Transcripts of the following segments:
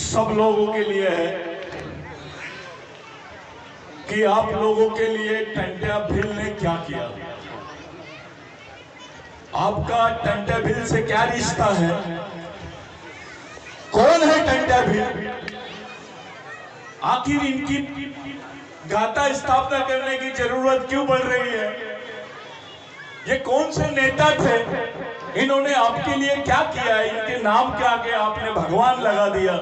सब लोगों के लिए है कि आप लोगों के लिए टंट्या भील ने क्या किया। आपका टंट्या भील से क्या रिश्ता है? कौन है टंट्या भील? आखिर इनकी गाथा स्थापना करने की जरूरत क्यों पड़ रही है? ये कौन से नेता थे? इन्होंने आपके लिए क्या किया? इनके नाम के आगे आपने भगवान लगा दिया।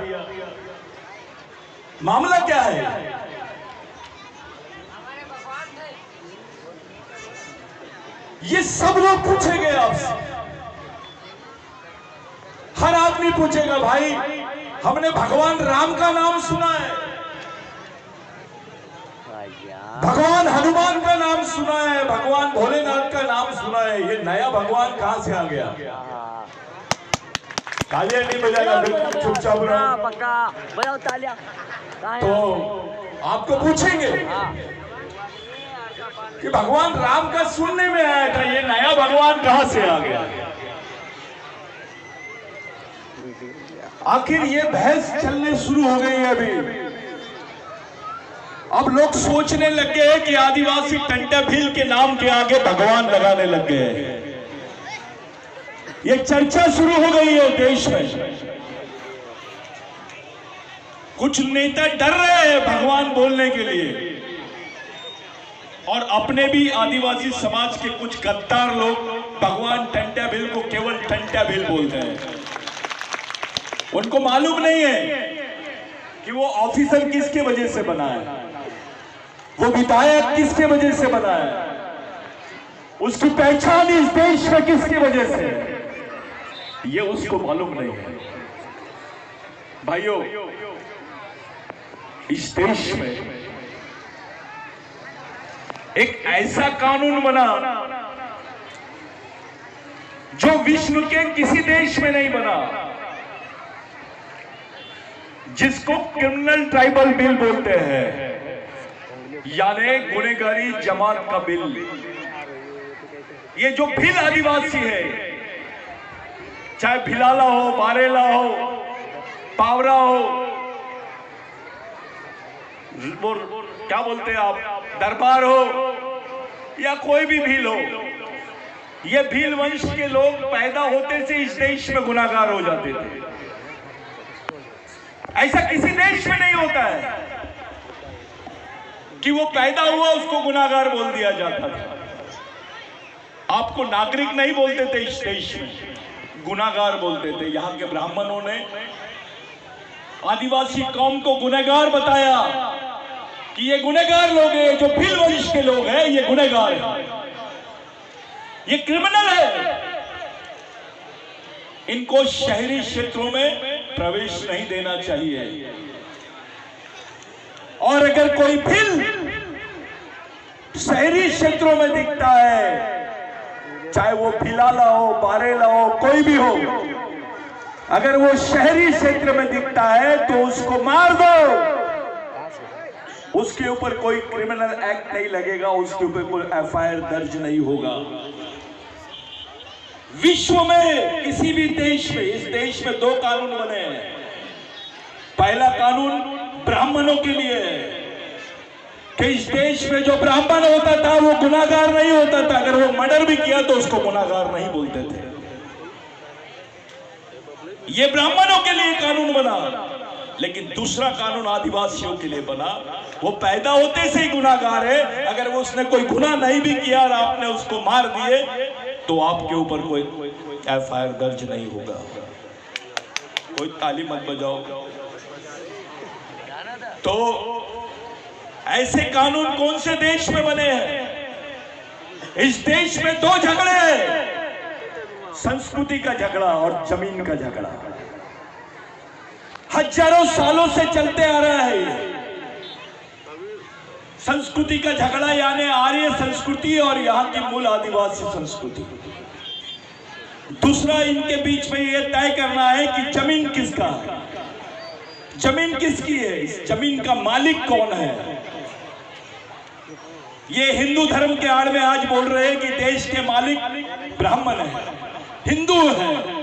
मामला क्या है? ये सब लोग पूछेंगे आपसे, हर आदमी पूछेगा, भाई हमने भगवान राम का नाम सुना है, भगवान हनुमान का नाम सुना है, भगवान भोलेनाथ का नाम सुना है, ये नया भगवान कहां से आ गया? तालियां नहीं बजाएगा, बिल्कुल चुपचाप रहो। तालियां। तो आपको पूछेंगे कि भगवान राम का सुनने में आया था, ये नया भगवान कहां से आ गया? आखिर ये बहस चलने शुरू हो गई है अभी। अब लोग सोचने लग गए हैं कि आदिवासी टंट्या भील के नाम के आगे भगवान लगाने लग गए हैं। ये चर्चा शुरू हो गई है देश में। कुछ नेता डर रहे हैं भगवान बोलने के लिए, और अपने भी आदिवासी समाज के कुछ गद्दार लोग भगवान टंट्या भील को केवल टंट्या भील बोलते हैं। उनको मालूम नहीं है कि वो ऑफिसर किसके वजह से बना है, वो विधायक किसके वजह से बना है, उसकी पहचान इस देश में किसकी वजह से, ये उसको मालूम नहीं है। भाइयों, इस देश में एक ऐसा कानून बना जो विश्व के किसी देश में नहीं बना, जिसको क्रिमिनल ट्राइबल बिल बोलते हैं, यानी गुनहगारी जमात का बिल। ये जो भील आदिवासी है, चाहे भिलाला हो, बारेला हो, पावरा हो, वो क्या बोलते हैं आप, दरबार हो, या कोई भी भील हो, ये भील वंश के लोग पैदा होते से इस देश में गुनाहगार हो जाते थे। ऐसा किसी देश में नहीं होता है कि वो पैदा हुआ उसको गुनाहगार बोल दिया जाता था। आपको नागरिक नहीं बोलते थे इस देश में, गुनाहगार बोलते थे। यहाँ के ब्राह्मणों ने आदिवासी कौम को गुनहगार बताया कि ये गुनहगार लोग हैं, जो भील वंश के लोग हैं, ये गुनहगार हैं, ये क्रिमिनल है, इनको शहरी क्षेत्रों में प्रवेश नहीं देना चाहिए। और अगर कोई भील शहरी क्षेत्रों में दिखता है, चाहे वो भिलाला हो, बारेला हो, कोई भी हो, अगर वो शहरी क्षेत्र में दिखता है तो उसको मार दो। उसके ऊपर कोई क्रिमिनल एक्ट नहीं लगेगा, उसके ऊपर कोई एफआईआर दर्ज नहीं होगा। विश्व में किसी भी देश में, इस देश में दो कानून बने हैं। पहला कानून ब्राह्मणों के लिए है कि इस देश में जो ब्राह्मण होता था वो गुनाहगार नहीं होता था, अगर वो मर्डर भी किया तो उसको गुनाहगार नहीं बोलते थे। ये ब्राह्मणों के लिए कानून बना। लेकिन दूसरा कानून आदिवासियों के लिए बना, वो पैदा होते से ही गुनाहगार है, अगर वो उसने कोई गुनाह नहीं भी किया और आपने उसको मार दिए तो आपके ऊपर कोई एफआईआर दर्ज नहीं होगा। कोई ताली मत बजाओ। तो ऐसे कानून कौन से देश में बने हैं? इस देश में दो झगड़े हैं, संस्कृति का झगड़ा और जमीन का झगड़ा। हजारों सालों से चलते आ रहा है। संस्कृति का झगड़ा यानी आर्य संस्कृति और यहाँ की मूल आदिवासी संस्कृति। दूसरा, इनके बीच में यह तय करना है कि जमीन किसका है, जमीन किसकी है, इस जमीन का मालिक कौन है। ये हिंदू धर्म के आड़ में आज बोल रहे हैं कि देश के मालिक ब्राह्मण है, हिंदू है।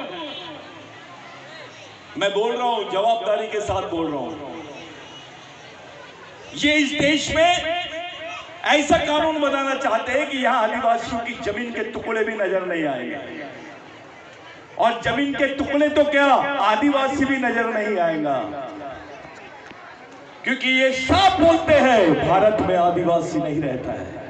मैं बोल रहा हूं, जवाबदारी के साथ बोल रहा हूं, ये इस देश में ऐसा कानून बनाना चाहते हैं कि यहां आदिवासियों की जमीन के टुकड़े भी नजर नहीं आएंगे, और जमीन के टुकड़े तो क्या, आदिवासी भी नजर नहीं आएगा, क्योंकि ये साफ बोलते हैं भारत में आदिवासी नहीं रहता है।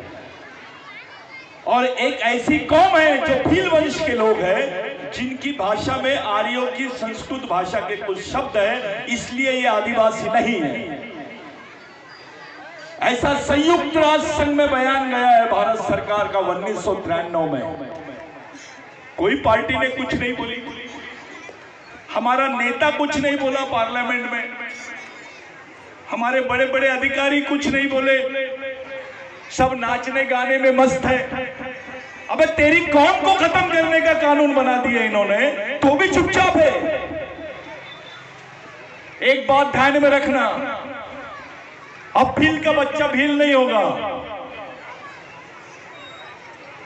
और एक ऐसी कौम है जो भील वंश के लोग हैं, जिनकी भाषा में आर्यों की संस्कृत भाषा के कुछ शब्द हैं, इसलिए ये आदिवासी नहीं है। ऐसा संयुक्त राष्ट्र संघ में बयान गया है भारत सरकार का 1993 में। कोई पार्टी ने कुछ नहीं बोली, हमारा नेता कुछ नहीं बोला पार्लियामेंट में, हमारे बड़े बड़े अधिकारी कुछ नहीं बोले, सब नाचने गाने में मस्त है। अबे तेरी कौम को खत्म करने का कानून बना दिया इन्होंने, तो भी चुपचाप है। एक बात ध्यान में रखना, अब भील का बच्चा भील नहीं होगा,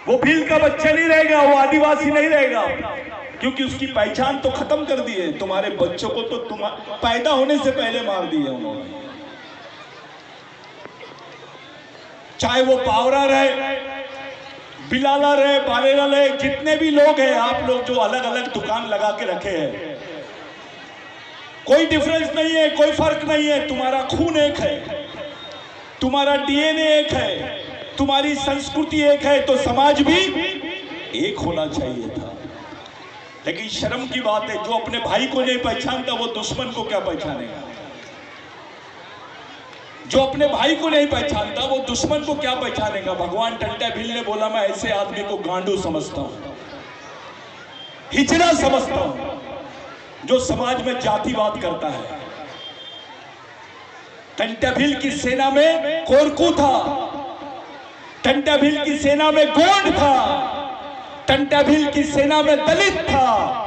वो भील का बच्चा नहीं रहेगा, वो आदिवासी नहीं रहेगा, क्योंकि उसकी पहचान तो खत्म कर दी है। तुम्हारे बच्चों को तो तुम पैदा होने से पहले मार दिए उन्होंने, चाहे वो पावरा रहे, बिलाला रहे, बालेला रहे, जितने भी लोग हैं, आप लोग जो अलग अलग दुकान लगा के रखे हैं, कोई डिफरेंस नहीं है, कोई फर्क नहीं है। तुम्हारा खून एक है, तुम्हारा डीएनए एक है, तुम्हारी संस्कृति एक है, तो समाज भी एक होना चाहिए था। लेकिन शर्म की बात है, जो अपने भाई को नहीं पहचानता वो दुश्मन को क्या पहचानेगा, जो अपने भाई को नहीं पहचानता वो दुश्मन को क्या पहचानेगा। भगवान टंटा भील ने बोला, मैं ऐसे आदमी को गांडू समझता हूं, हिजड़ा समझता हूं, जो समाज में जातिवाद करता है। टंटा भील की सेना में कोरकू था, टंटा भील की सेना में गोंड था, टंटा भील की सेना में दलित था,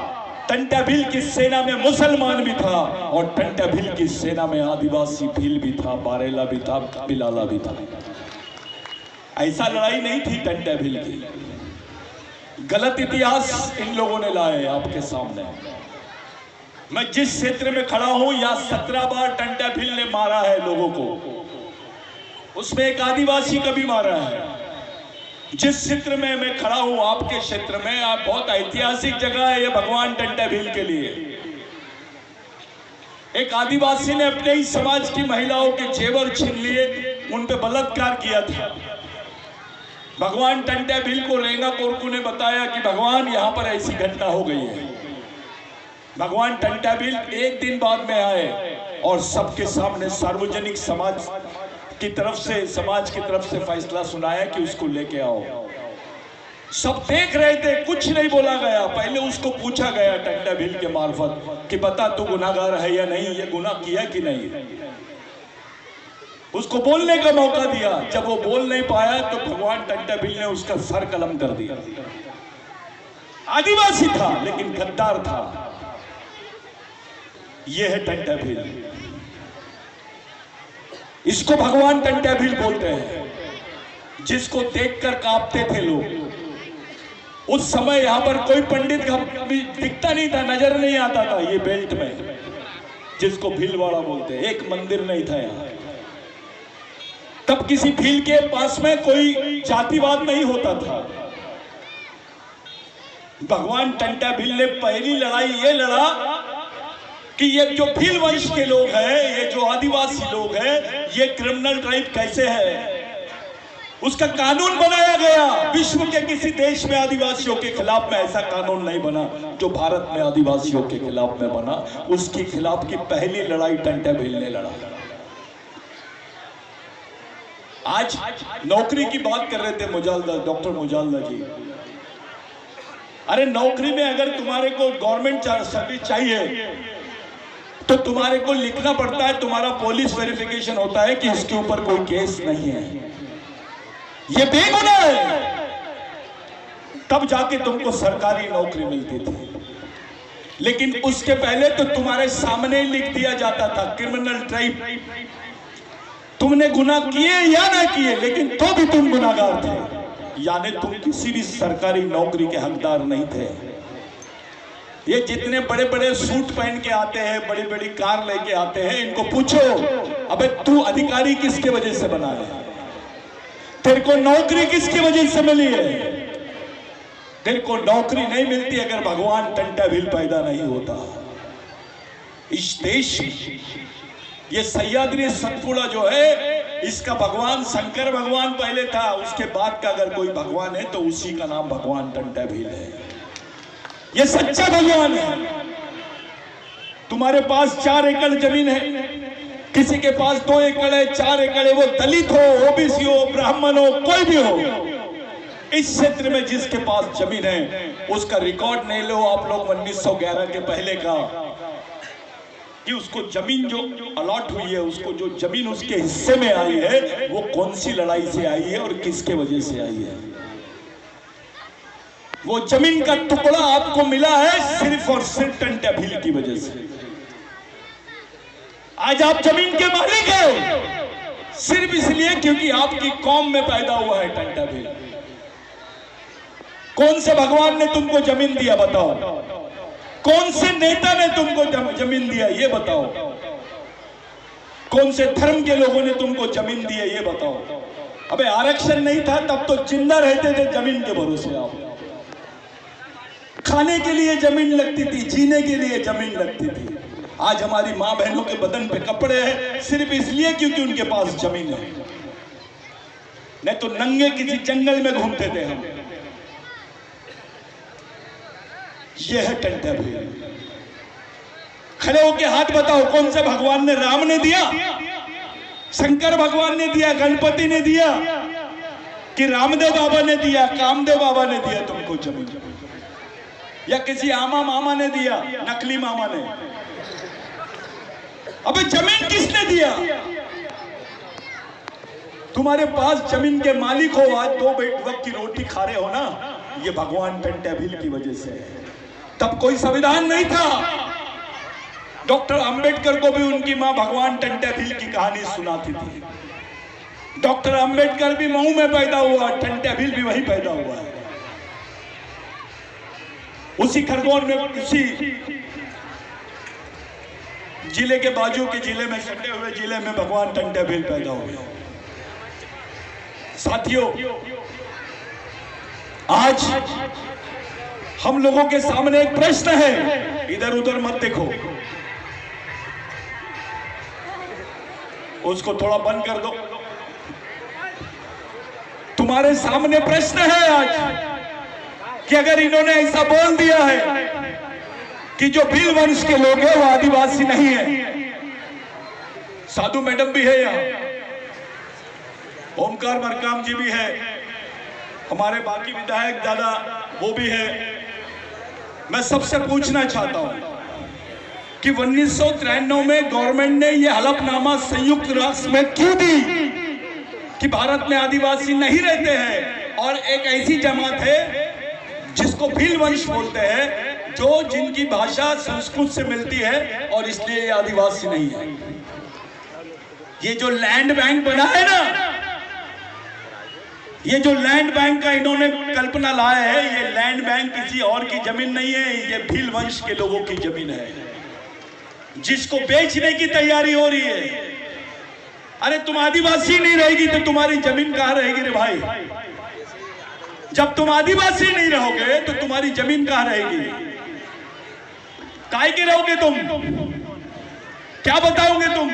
टंटा भील की सेना में मुसलमान भी था, और टंटा भील की सेना में आदिवासी भील भी था, बारेला भी था, बिलाला भी था। ऐसा लड़ाई नहीं थी टंटा भील की। गलत इतिहास इन लोगों ने लाए आपके सामने। मैं जिस क्षेत्र में खड़ा हूं, या 17 बार टंटा भील ने मारा है लोगों को, उसमें एक आदिवासी का भी मारा है। जिस क्षेत्र में मैं खड़ा हूं, आपके क्षेत्र में, आप बहुत ऐतिहासिक जगह है ये भगवान टंटा भील के लिए। एक आदिवासी ने अपने ही समाज की महिलाओं के जेवर छीन लिए, उन पे बलात्कार किया था। भगवान टंटा भील को रेंगा कोरकू ने बताया कि भगवान यहां पर ऐसी घटना हो गई है। भगवान टंटा भील एक दिन बाद में आए और सबके सामने सार्वजनिक समाज की तरफ से, समाज की तरफ से फैसला सुनाया कि उसको लेके आओ। सब देख रहे थे, कुछ नहीं बोला गया। पहले उसको पूछा गया टंटा भील के मार्फत कि बता तू गुनाहगार है या नहीं, ये गुनाह किया कि नहीं। उसको बोलने का मौका दिया। जब वो बोल नहीं पाया तो भगवान टंटा भील ने उसका सर कलम कर दिया। आदिवासी था लेकिन गद्दार था। यह है टंटा भील, इसको भगवान टंटा भील बोलते हैं, जिसको देखकर कांपते थे लोग। उस समय यहां पर कोई पंडित दिखता नहीं था, नजर नहीं आता था ये बेल्ट में, जिसको भीलवाड़ा बोलते हैं। एक मंदिर नहीं था यहां। तब किसी भील के पास में कोई जातिवाद नहीं होता था। भगवान टंटा भील ने पहली लड़ाई ये लड़ा कि ये जो भील वंश के लोग हैं, ये जो आदिवासी लोग हैं, ये क्रिमिनल ट्राइब कैसे है। उसका कानून बनाया गया। विश्व के किसी देश में आदिवासियों के खिलाफ में ऐसा कानून नहीं बना जो भारत में आदिवासियों के खिलाफ में बना। उसके खिलाफ की पहली लड़ाई टंटा भील ने लड़ा। आज नौकरी की बात कर रहे थे मुजालदा, डॉक्टर मुजालदा जी। अरे नौकरी में अगर तुम्हारे को गवर्नमेंट सर्विस चाहिए तो तुम्हारे को लिखना पड़ता है, तुम्हारा पुलिस वेरिफिकेशन होता है कि इसके ऊपर कोई केस नहीं है, ये बेगुनाह है, तब जाके तुमको सरकारी नौकरी मिलती थी। लेकिन उसके पहले तो तुम्हारे सामने लिख दिया जाता था क्रिमिनल ट्राइब। तुमने गुनाह किए या ना किए, लेकिन तो भी तुम गुनाहगार थे, यानी तुम किसी भी सरकारी नौकरी के हकदार नहीं थे। ये जितने बड़े बड़े सूट पहन के आते हैं, बड़ी बड़ी कार लेके आते हैं, इनको पूछो अबे तू अधिकारी किसके वजह से बना है? तेरे को नौकरी किसकी वजह से मिली है? तेरे को नौकरी नहीं मिलती अगर भगवान टंटा भील पैदा नहीं होता। इस देश ये सह्याद्री सतपुड़ा जो है, इसका भगवान शंकर भगवान पहले था, उसके बाद का अगर कोई भगवान है तो उसी का नाम भगवान टंटा भील है। ये सच्चा भगवान है। तुम्हारे पास 4 एकड़ जमीन है, किसी के पास 2 एकड़ है, 4 एकड़ है, वो दलित हो, ओबीसी हो, ब्राह्मण हो, कोई भी हो, इस क्षेत्र में जिसके पास जमीन है उसका रिकॉर्ड नहीं लो आप लोग 1911 के पहले का, कि उसको जमीन जो अलॉट हुई है, उसको जो जमीन उसके हिस्से में आई है वो कौन सी लड़ाई से आई है और किसके वजह से आई है। वो जमीन का टुकड़ा आपको मिला है सिर्फ और सिर्फ टंटा भील की वजह से। आज आप जमीन के मालिक हैं सिर्फ इसलिए क्योंकि आपकी कौम में पैदा हुआ है टंटा भील। कौन से भगवान ने तुमको जमीन दिया बताओ? कौन से नेता ने तुमको जमीन दिया ये बताओ? कौन से धर्म के लोगों ने तुमको जमीन दी है ये बताओ? अबे आरक्षण नहीं था तब तो जिंदा रहते थे जमीन के भरोसे। आप खाने के लिए जमीन लगती थी, जीने के लिए जमीन लगती थी। आज हमारी मां बहनों के बदन पे कपड़े हैं सिर्फ इसलिए क्योंकि उनके पास जमीन है, नहीं तो नंगे किसी जंगल में घूमते थे हम। यह है टंटा भील। खड़े होके हाथ बताओ कौन से भगवान ने? राम ने दिया, शंकर भगवान ने दिया, गणपति ने दिया, कि रामदेव बाबा ने दिया, कामदेव बाबा ने दिया तुमको जमीन, या किसी आमा मामा ने दिया, नकली मामा ने? अबे जमीन किसने दिया? तुम्हारे पास जमीन के मालिक हो, आज 2 वक्त की रोटी खा रहे हो ना, ये भगवान टंटा भील की वजह से। तब कोई संविधान नहीं था। डॉक्टर अंबेडकर को भी उनकी मां भगवान टंटा भील की कहानी सुनाती थी। डॉक्टर अंबेडकर भी मऊ में पैदा हुआ, टंटा भील भी वहीं पैदा हुआ है, उसी खरगोन में, उसी जिले के बाजू के जिले में, सटे हुए जिले में भगवान टंटा भील पैदा हुए। साथियों, आज हम लोगों के सामने एक प्रश्न है, इधर उधर मत देखो, उसको थोड़ा बंद कर दो। तुम्हारे सामने प्रश्न है आज कि अगर इन्होंने ऐसा बोल दिया है कि जो भील वंश के लोग हैं वो आदिवासी नहीं है, साधु मैडम भी है यहाँ, ओमकार मरकाम जी भी है, हमारे बाकी विधायक दादा वो भी है। मैं सबसे पूछना चाहता हूं कि 1993 में गवर्नमेंट ने यह हलफनामा संयुक्त राष्ट्र में क्यों दी कि भारत में आदिवासी नहीं रहते हैं और एक ऐसी जमात है जिसको भील वंश बोलते हैं, जो जिनकी भाषा संस्कृत से मिलती है और इसलिए ये आदिवासी नहीं है। ये जो लैंड बैंक बना है ना, ये जो लैंड बैंक का इन्होंने कल्पना लाया है, ये लैंड बैंक किसी और की जमीन नहीं है, ये भील वंश के लोगों की जमीन है जिसको बेचने की तैयारी हो रही है। अरे तुम आदिवासी नहीं रहेगी तो तुम्हारी जमीन कहां रहेगी रे भाई? जब तुम आदिवासी नहीं रहोगे तो तुम्हारी जमीन कहां रहेगी? काहे के रहोगे तुम? क्या बताओगे तुम?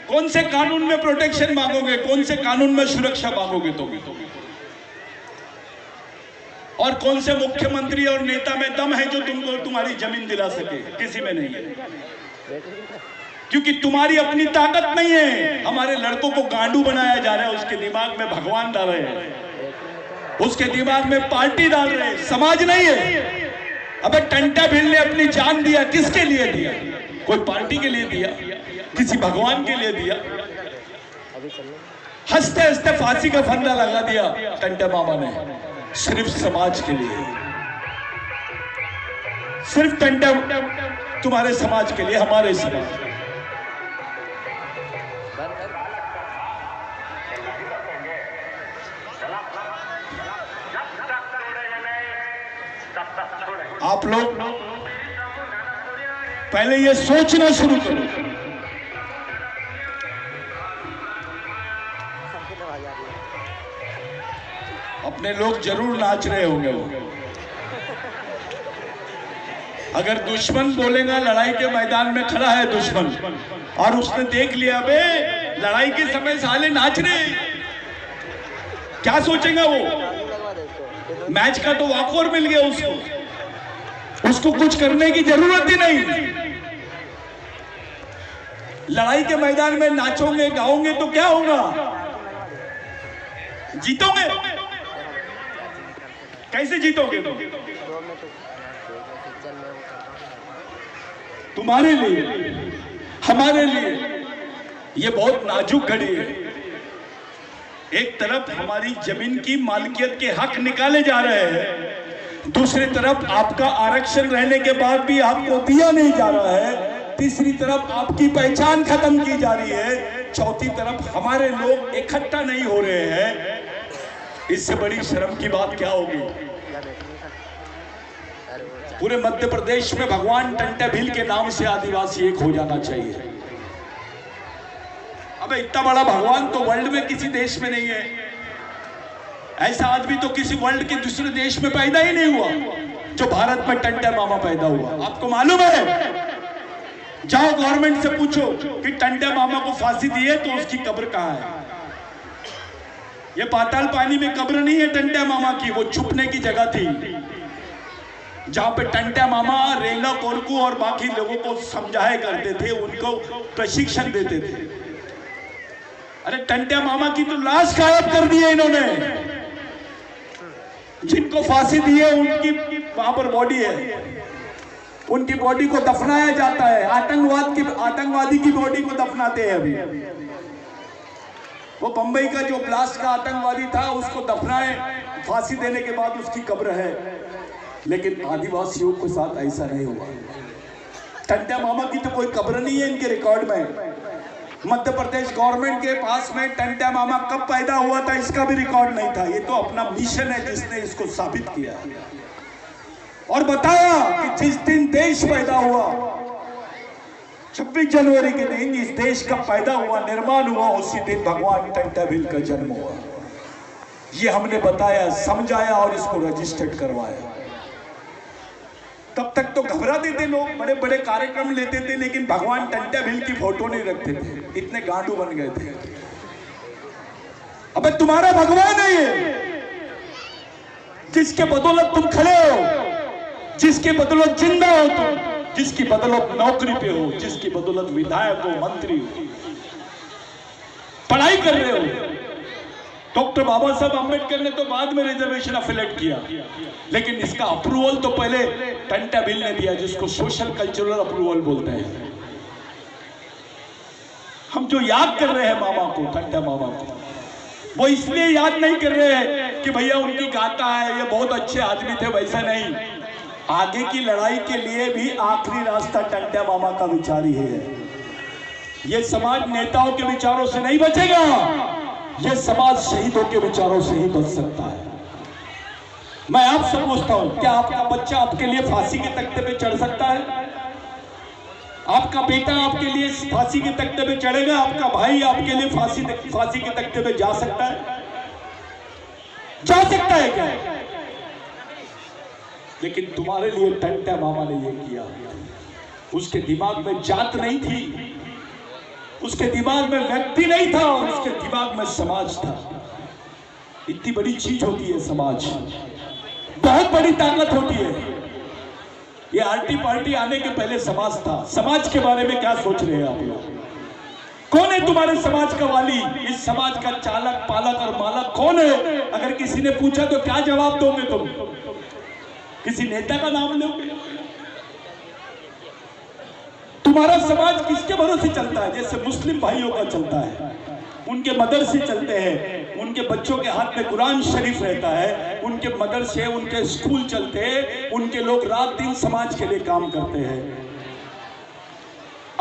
कौन से कानून में प्रोटेक्शन मांगोगे? कौन से कानून में सुरक्षा मांगोगे तुम? और कौन से मुख्यमंत्री और नेता में दम है जो तुमको तुम्हारी जमीन दिला सके? किसी में नहीं है, क्योंकि तुम्हारी अपनी ताकत नहीं है। हमारे लड़कों को गांडू बनाया जा रहा है, उसके दिमाग में भगवान डाल रहे हैं, उसके दिमाग में पार्टी डाल रहे हैं, समाज नहीं है। अबे टंटा भील ने अपनी जान दिया, किसके लिए दिया? कोई पार्टी के लिए दिया? किसी भगवान के लिए दिया? हंसते हंसते फांसी का फंदा लगा दिया टंटा मामा ने, सिर्फ समाज के लिए, सिर्फ टंटा तुम्हारे समाज के लिए, हमारे समाज। आप लोग पहले ये सोचना शुरू करो। अपने लोग जरूर नाच रहे होंगे वो। अगर दुश्मन बोलेगा लड़ाई के मैदान में खड़ा है दुश्मन और उसने देख लिया बे लड़ाई के समय साले नाच रहे, क्या सोचेगा वो? मैच का तो वॉकओवर मिल गया उसको कुछ करने की जरूरत ही नहीं। लड़ाई के मैदान में नाचोगे गाओगे तो क्या होगा? जीतोगे? कैसे जीतोगे? तुम्हारे लिए हमारे लिए ये बहुत नाजुक घड़ी है। एक तरफ हमारी जमीन की मालिकियत के हक निकाले जा रहे हैं, दूसरी तरफ आपका आरक्षण रहने के बाद भी आपको दिया नहीं जा रहा है, तीसरी तरफ आपकी पहचान खत्म की जा रही है, चौथी तरफ हमारे लोग इकट्ठा नहीं हो रहे हैं। इससे बड़ी शर्म की बात क्या होगी? पूरे मध्य प्रदेश में भगवान टंटा भील के नाम से आदिवासी एक हो जाना चाहिए। अबे इतना बड़ा भगवान तो वर्ल्ड में किसी देश में नहीं है। ऐसा आदमी तो किसी वर्ल्ड के दूसरे देश में पैदा ही नहीं हुआ जो भारत में टंटा मामा पैदा हुआ। आपको मालूम है? जाओ गवर्नमेंट से पूछो कि टंटा मामा को फांसी दी है तो उसकी कब्र कहां है। ये पाताल पानी में कब्र नहीं है टंटा मामा की, वो छुपने की जगह थी जहां पे टंटा मामा रेंगा कोरकू और बाकी लोगों को समझाया करते थे, उनको प्रशिक्षण देते थे। अरे टंटा मामा की तो लाश गायब कर दी है इन्होंने। जिनको फांसी दी है उनकी वहां पर बॉडी है, उनकी बॉडी को दफनाया जाता है। आतंकवादी की बॉडी को दफनाते हैं अभी। वो बंबई का जो ब्लास्ट का आतंकवादी था उसको दफनाए, फांसी देने के बाद उसकी कब्र है। लेकिन आदिवासियों के साथ ऐसा नहीं हुआ। टंटा मामा की तो कोई कब्र नहीं है इनके रिकॉर्ड में। मध्य प्रदेश गवर्नमेंट के पास में टंटा मामा कब पैदा हुआ था इसका भी रिकॉर्ड नहीं था। ये तो अपना मिशन है जिसने इसको साबित किया और बताया कि जिस दिन देश पैदा हुआ 26 जनवरी के दिन इस देश का पैदा हुआ, निर्माण हुआ, उसी दिन भगवान टंटा भील का जन्म हुआ। ये हमने बताया, समझाया और इसको रजिस्टर्ड करवाया। तब तक तो घबराते थे लोग, बड़े बड़े कार्यक्रम लेते थे, लेकिन भगवान टंटा भील की फोटो नहीं रखते थे, इतने गांडू बन गए थे। अबे तुम्हारा भगवान है ये, जिसके बदौलत तुम खड़े हो, जिसके बदौलत जिंदा हो तुम, जिसकी बदौलत नौकरी पे हो, जिसकी बदौलत विधायक हो, मंत्री हो, पढ़ाई कर रहे हो। डॉक्टर बाबा साहब अंबेडकर ने तो बाद में रिजर्वेशन अफिलेट किया, लेकिन इसका अप्रूवल तो पहले टंटा भील ने दिया, जिसको सोशल कल्चरल अप्रूवल बोलते हैं। हम जो याद कर रहे हैं मामा को, टंटा मामा को, वो इसलिए याद नहीं कर रहे हैं कि भैया उनकी गाथा है, ये बहुत अच्छे आदमी थे, वैसा नहीं। आगे की लड़ाई के लिए भी आखिरी रास्ता टंटा मामा का विचार ही है। ये समाज नेताओं के विचारों से नहीं बचेगा, ये समाज शहीदों के विचारों से ही बच सकता है। मैं आपसे पूछता हूं, क्या आपका बच्चा आपके लिए फांसी के तख्ते पे चढ़ सकता है? आपका बेटा आपके लिए फांसी के तख्ते पे चढ़ेगा? आपका भाई आपके लिए फांसी के तख्ते पे जा सकता है? जा सकता है क्या? लेकिन तुम्हारे लिए टंटा मामा ने ये किया। उसके दिमाग में जात नहीं थी, उसके दिमाग में व्यक्ति नहीं था, उसके दिमाग में समाज था। इतनी बड़ी चीज होती है समाज, बहुत बड़ी ताकत होती है। ये आर्टी पार्टी आने के पहले समाज था। समाज के बारे में क्या सोच रहे हैं आप लोग? कौन है तुम्हारे समाज का वाली? इस समाज का चालक, पालक और मालक कौन है? अगर किसी ने पूछा तो क्या जवाब दोगे तुम? किसी नेता का नाम लोगे? तुम्हारा समाज किसके भरोसे चलता है? जैसे मुस्लिम भाइयों का चलता है, उनके मदरसे चलते हैं, उनके बच्चों के हाथ में कुरान शरीफ रहता है, उनके मदरसे, उनके स्कूल चलते हैं, उनके लोग रात दिन समाज के लिए काम करते हैं।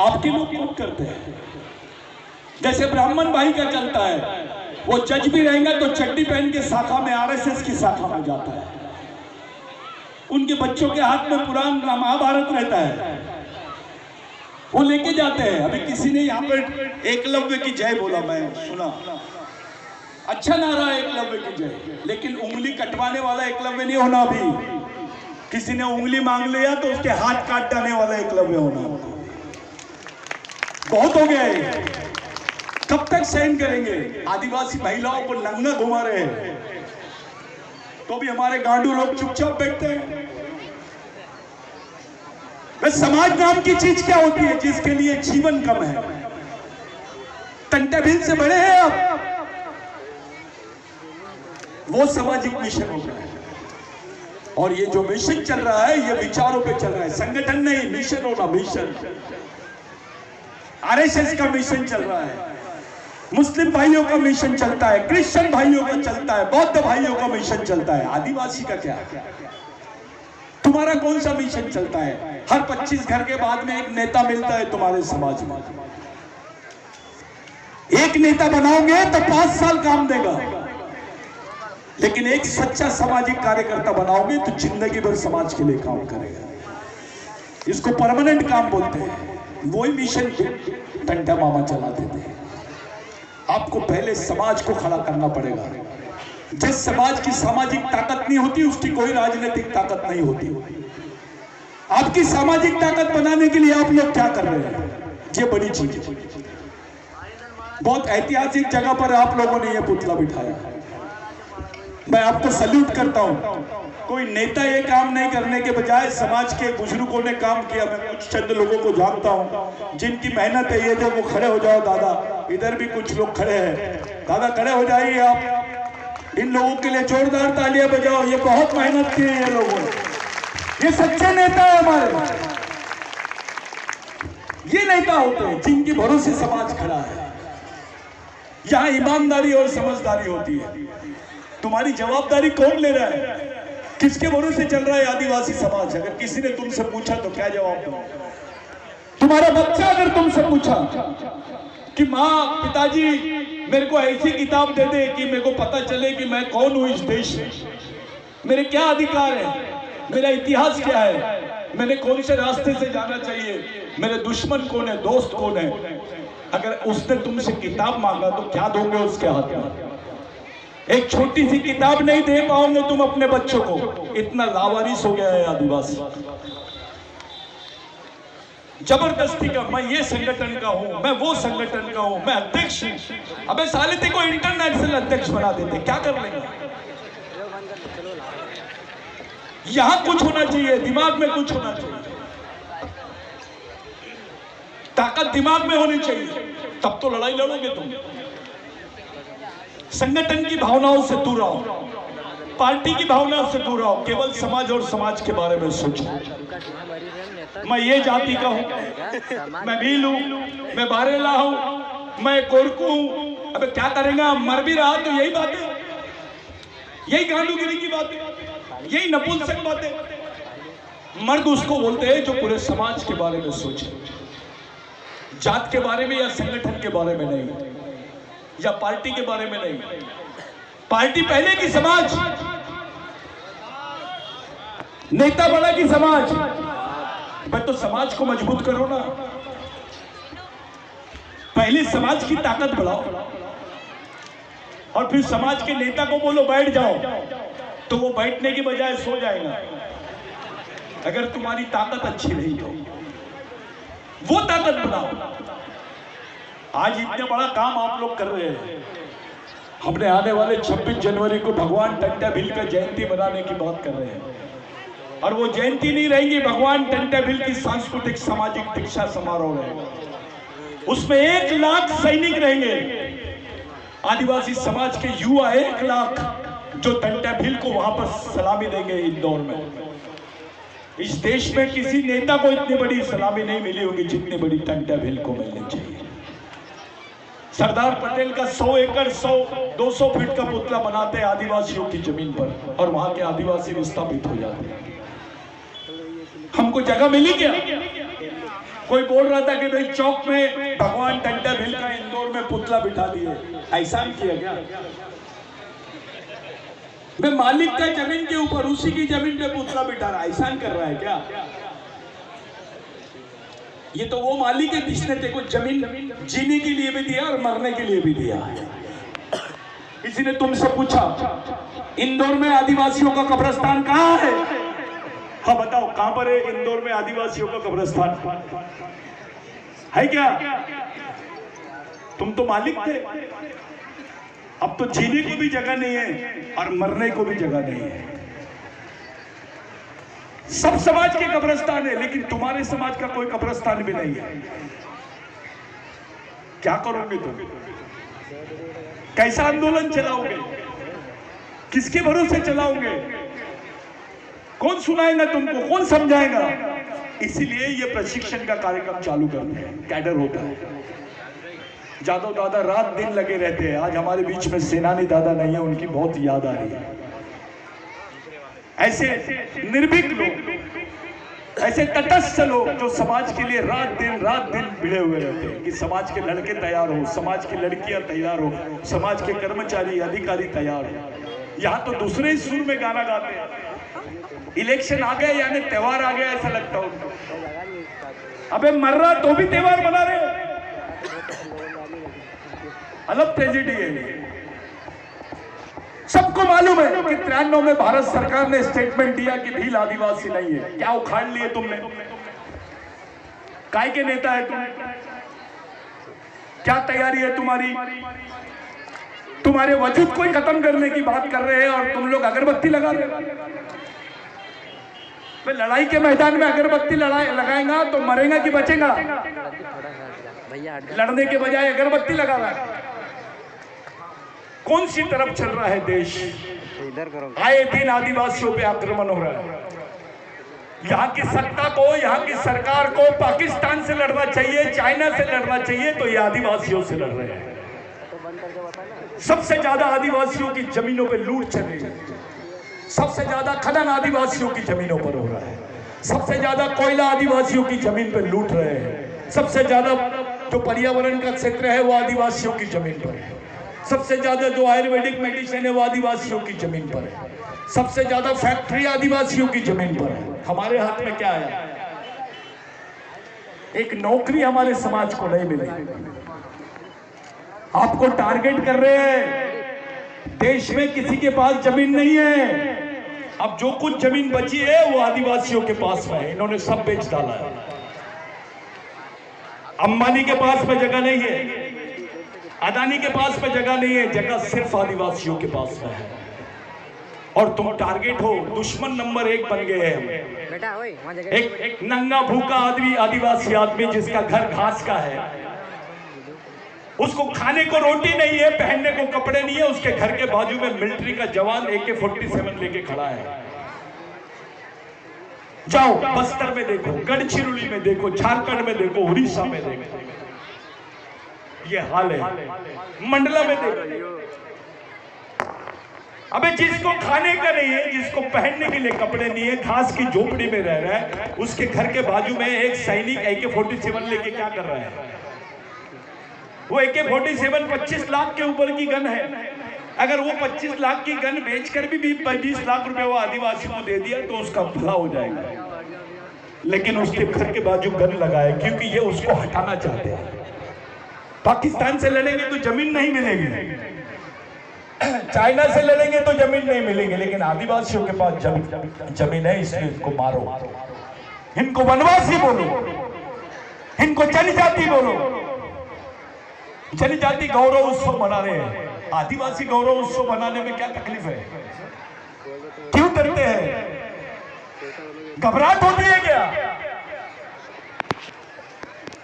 आपके लोग कौन करते हैं? जैसे ब्राह्मण भाई का चलता है, वो जज भी रहेगा तो चड्डी पहन के शाखा में, आरएसएस की शाखा में जाता है। उनके बच्चों के हाथ में पुराण महाभारत रहता है। वो लेके जाते हैं। अभी किसी ने यहाँ पर एकलव्य की जय बोला, मैं सुना, अच्छा नारा है एकलव्य की जय, लेकिन उंगली कटवाने वाला एकलव्य नहीं होना। अभी किसी ने उंगली मांग लिया तो उसके हाथ काट डालने वाला एकलव्य होना। बहुत हो गया है, कब तक सहन करेंगे? आदिवासी महिलाओं को नंगा घुमा रहे हैं तो भी हमारे गांडू लोग चुपचाप बैठते हैं। बस समाज नाम की चीज क्या होती है जिसके लिए जीवन कम है? टंटा भील से बड़े हैं आप, वो सामाजिक मिशन हो रहा है। और ये जो मिशन चल रहा है ये विचारों पे चल रहा है, संगठन नहीं, मिशन होगा। मिशन आरएसएस का मिशन चल रहा है, मुस्लिम भाइयों का मिशन चलता है, क्रिश्चियन भाइयों का चलता है, बौद्ध भाइयों का मिशन चलता है। आदिवासी का क्या? तुम्हारा कौन सा मिशन चलता है? हर 25 घर के बाद में एक नेता मिलता है तुम्हारे समाज में। एक नेता बनाओगे तो 5 साल काम देगा, लेकिन एक सच्चा सामाजिक कार्यकर्ता बनाओगे तो जिंदगी भर समाज के लिए काम करेगा। इसको परमानेंट काम बोलते हैं। वही मिशन टंटा मामा चलाते थे। आपको पहले समाज को खड़ा करना पड़ेगा। जिस समाज की सामाजिक ताकत नहीं होती उसकी कोई राजनीतिक ताकत नहीं होती। आपकी सामाजिक ताकत बनाने के लिए आप लोग क्या कर रहे हैं? ये बड़ी चीज है। बहुत ऐतिहासिक जगह पर आप लोगों ने यह पुतला बिठाया, मैं आपको सल्यूट करता हूं। कोई नेता ये काम नहीं करने के बजाय समाज के बुजुर्गों ने काम किया। मैं कुछ चंद लोगों को जानता हूं जिनकी मेहनत है। ये जो वो खड़े हो जाओ दादा, इधर भी कुछ लोग खड़े हैं, दादा खड़े हो जाइए आप। इन लोगों के लिए जोरदार तालियां बजाओ। ये बहुत मेहनत की है ये लोगों ने, ये सच्चे नेता है हमारे। ये नेता होते हैं जिनके भरोसे समाज खड़ा है। यहां ईमानदारी और समझदारी होती है। तुम्हारी जवाबदारी कौन ले रहा है? किसके भरोसे चल रहा है आदिवासी समाज? अगर किसी ने तुमसे पूछा तो क्या जवाब दो? तुम्हारा बच्चा अगर तुमसे पूछा कि माँ पिताजी मेरे को ऐसी किताब दे दे कि मेरे को पता चले कि मैं कौन हूं इस देश में, मेरे क्या अधिकार है, मेरा इतिहास क्या है, मैंने कौन से रास्ते से जाना चाहिए, मेरे दुश्मन कौन है, दोस्त कौन है, अगर उसने तुमसे किताब मांगा तो क्या दोगे उसके हाथ में? एक छोटी सी किताब नहीं दे पाओगे तुम अपने बच्चों को। इतना लावारिस हो गया है आदिवासी, जबरदस्ती का। मैं ये संगठन का हूं, मैं वो संगठन का हूं, मैं अध्यक्ष हूं। अबे साले तेरे को इंटरनेशनल अध्यक्ष बना देते, क्या कर लेंगे? यहां कुछ होना चाहिए, दिमाग में कुछ होना चाहिए, ताकत दिमाग में होनी चाहिए, तब तो लड़ाई लड़ोगे तुम। संगठन की भावनाओं से दूर रहो, पार्टी की भावनाओं से दूर रहो, केवल समाज और समाज के बारे में सोचो। मैं ये जाति का हूं, मैं भील हूं, मैं बारेला हूं, मैं कोरकू हूं। अबे क्या करेगा? मर भी रहा तो यही बात है, यही गांडूगिरी की बात है, यही नपुंसक बात है। मर्द उसको बोलते हैं जो पूरे समाज के बारे में सोचे, जात के बारे में या संगठन के बारे में नहीं, या पार्टी के बारे में नहीं। पार्टी पहले की समाज, नेता बड़ा की समाज। मैं तो समाज को मजबूत करो ना, पहले समाज की ताकत बढ़ाओ और फिर समाज के नेता को बोलो बैठ जाओ, तो वो बैठने की बजाय सो जाएगा। अगर तुम्हारी ताकत अच्छी नहीं तो वो ताकत बढ़ाओ। आज इतना बड़ा काम आप लोग कर रहे हैं। हमने आने वाले 26 जनवरी को भगवान टंटा भील का जयंती मनाने की बात कर रहे हैं, और वो जयंती नहीं रहेगी, भगवान टंटा भील की सांस्कृतिक सामाजिक दीक्षा समारोह रहेगा। उसमें 1 लाख सैनिक रहेंगे, आदिवासी समाज के युवा 1 लाख, जो टंटा भील को वहां पर सलामी देंगे इंदौर में। इस देश में किसी नेता को इतनी बड़ी सलामी नहीं मिली होगी जितनी बड़ी टंटा भील को मिलनी चाहिए। सरदार पटेल का 100 एकड़ 100-200 फीट का पुतला बनाते हैं आदिवासियों की जमीन पर, और वहां के आदिवासी विस्थापित हो जाते हैं। हमको जगह मिली क्या? कोई बोल रहा था कि भाई चौक में भगवान टंटा भील का इंदौर में पुतला बिठा दिए, ऐसा किया क्या? मैं मालिक का जमीन के ऊपर, उसी की जमीन पे पुतला बिठा रहा, ऐसा कर रहा है क्या? ये तो वो मालिक है जिसने तेको जमीन जीने के लिए भी दिया और मरने के लिए भी दिया है। किसी ने तुमसे पूछा इंदौर में आदिवासियों का कब्रिस्तान कहाँ है? हाँ बताओ कहां पर है इंदौर में आदिवासियों का कब्रिस्तान? है क्या? तुम तो मालिक थे। अब तो जीने को भी जगह नहीं है और मरने को भी जगह नहीं है। सब समाज के कब्रिस्तान है लेकिन तुम्हारे समाज का कोई कब्रिस्तान भी नहीं है। क्या करोगे तुम? कैसा आंदोलन चलाओगे? किसके भरोसे चलाओगे? कौन सुनाएगा तुमको? कौन समझाएगा? इसीलिए ये प्रशिक्षण का कार्यक्रम चालू करते हैं। कैडर होता है। जादव दादा रात दिन लगे रहते हैं। आज हमारे बीच में सेनानी दादा नहीं है, उनकी बहुत याद आ रही है। ऐसे निर्भीक लोग, ऐसे तटस्थ लोग जो समाज के लिए रात दिन भिड़े हुए रहते हैं कि समाज के लड़के तैयार हो, समाज की लड़कियां तैयार हो, समाज के कर्मचारी अधिकारी तैयार हो। यहाँ तो दूसरे ही सुर में गाना गाते हैं। इलेक्शन आ गए यानी त्योहार आ गया ऐसा लगता है उनको। अबे मर रहा तो भी त्योहार मना रहे हो। अलग ट्रेजेडी है ये। सबको मालूम है कि 93 में भारत सरकार ने स्टेटमेंट दिया कि भील आदिवासी नहीं है। क्या उखाड़ लिए तुमने? काय के नेता है तुम? क्या तैयारी है तुम्हारी? तुम्हारे वजूद को ही खत्म करने की बात कर रहे हैं और तुम लोग अगरबत्ती लगा रहे हो। लड़ाई के मैदान में अगरबत्ती लगाएगा तो मरेगा कि बचेगा? लड़ने के बजाय अगरबत्ती लगा रहा है। कौन सी तरफ चल रहा है देश? आए दिन आदिवासियों पे आक्रमण हो रहा है। यहाँ की सत्ता को, यहाँ की सरकार को पाकिस्तान से लड़ना चाहिए, चाइना से लड़ना चाहिए, तो ये आदिवासियों से लड़ रहे हैं। सबसे ज्यादा आदिवासियों की जमीनों पे लूट चल रही है। सबसे ज्यादा खनन आदिवासियों की जमीनों पर हो रहा है। सबसे ज्यादा कोयला आदिवासियों की जमीन पर लूट रहे हैं। सबसे ज्यादा जो पर्यावरण का क्षेत्र है वो आदिवासियों की जमीन पर है। सबसे ज्यादा जो आयुर्वेदिक मेडिसिन है वो आदिवासियों की जमीन पर है। सबसे ज्यादा फैक्ट्री आदिवासियों की जमीन पर है। हमारे हाथ में क्या है? एक नौकरी हमारे समाज को नहीं मिली। आपको टारगेट कर रहे हैं। देश में किसी के पास जमीन नहीं है। अब जो कुछ जमीन बची है वो आदिवासियों के पास में है। इन्होंने सब बेच डाला है। अंबानी के पास में जगह नहीं है, अदानी के पास में जगह नहीं है, जगह सिर्फ आदिवासियों के पास में है। और तुम टारगेट हो, दुश्मन नंबर 1 बन गए हैं। एक नंगा भूखा आदिवासी आदमी जिसका घर घास का है, उसको खाने को रोटी नहीं है, पहनने को कपड़े नहीं है, उसके घर के बाजू में मिलिट्री का जवान AK-47 लेके खड़ा है। जाओ बस्तर में देखो, गढ़चिरौली में देखो, झारखंड में देखो, उड़ीसा में देखो, ये हाल है। मंडला में देखो। अबे जिसको खाने का नहीं है, जिसको पहनने के लिए कपड़े नहीं है, घास की झोपड़ी में रह रहा है, उसके घर के बाजू में एक सैनिक AK-47 लेके क्या कर रहा है? वो AK-47 25 लाख के ऊपर की गन है। अगर वो 25 लाख की गन बेचकर भी 20 लाख रुपए वो आदिवासी को दे दिया तो उसका भला हो जाएगा। लेकिन उसके घर के बाजू गन लगाए क्योंकि ये उसको हटाना चाहते हैं। पाकिस्तान से लड़ेंगे तो जमीन नहीं मिलेगी, चाइना से लड़ेंगे तो जमीन नहीं मिलेगी, लेकिन आदिवासियों के पास जमीन है, इसलिए इनको मारो। इनको वनवासी बोलो, इनको जनजाति बोलो। जनजाति गौरव उत्सव मना रहे हैं, आदिवासी गौरव उत्सव मनाने में क्या तकलीफ है? क्यों डरते हैं? घबराहट होती है क्या?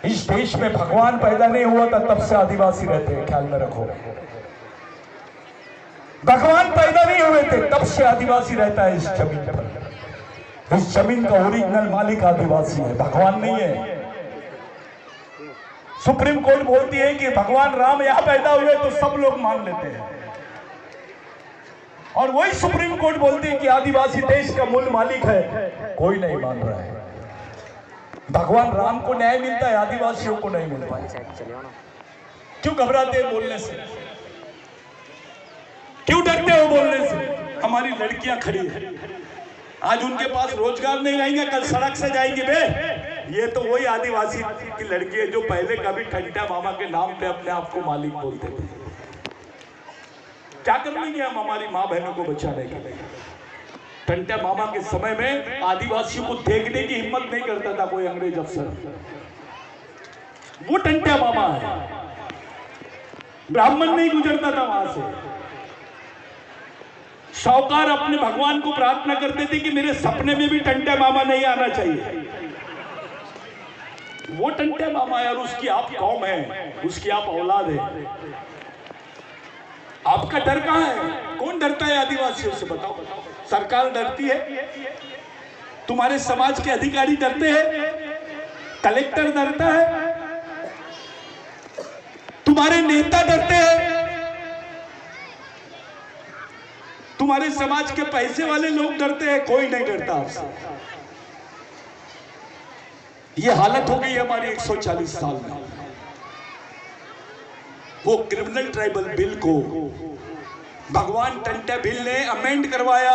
इस देश में भगवान पैदा नहीं हुआ था तब से आदिवासी रहते हैं, ख्याल में रखो। भगवान पैदा नहीं हुए थे तब से आदिवासी रहता है इस जमीन पर। इस जमीन का ओरिजिनल मालिक आदिवासी है, भगवान नहीं है। सुप्रीम कोर्ट बोलती है कि भगवान राम यहां पैदा हुए तो सब लोग मान लेते हैं, और वही सुप्रीम कोर्ट बोलती है कि आदिवासी देश का मूल मालिक है, कोई नहीं मान रहा है। भगवान राम को न्याय मिलता है, आदिवासियों को नहीं मिलता। क्यों घबराते हैं बोलने से? क्यों डरते हो बोलने से? हमारी लड़कियां खड़ी है, आज उनके पास रोजगार नहीं रहेंगे, कल सड़क से जाएंगे बे। ये तो वही आदिवासी की लड़की है जो पहले कभी टंटा मामा के नाम पे अपने आप को मालिक बोलते थे। क्या कर लेंगे हम हमारी माँ बहनों को बचाने के लिए? टंटा मामा के समय में आदिवासियों को देखने की हिम्मत नहीं करता था कोई अंग्रेज अफसर। वो टंटा मामा है, ब्राह्मण नहीं गुजरता था वहां से। साहूकार अपने भगवान को प्रार्थना करते थे कि मेरे सपने में भी टंटा मामा नहीं आना चाहिए। वो टंटा मामा है और उसकी आप कौम है, उसकी आप औलाद है। आपका डर कहां है? कौन डरता है आदिवासियों से? बताओ। सरकार डरती है, तुम्हारे समाज के अधिकारी डरते हैं, कलेक्टर डरता है, तुम्हारे नेता डरते हैं, तुम्हारे समाज के पैसे वाले लोग डरते हैं। कोई नहीं डरता आपसे। ये हालत हो गई हमारी 140 साल में। वो क्रिमिनल ट्राइबल बिल को भगवान टंटा बिल ने अमेंड करवाया।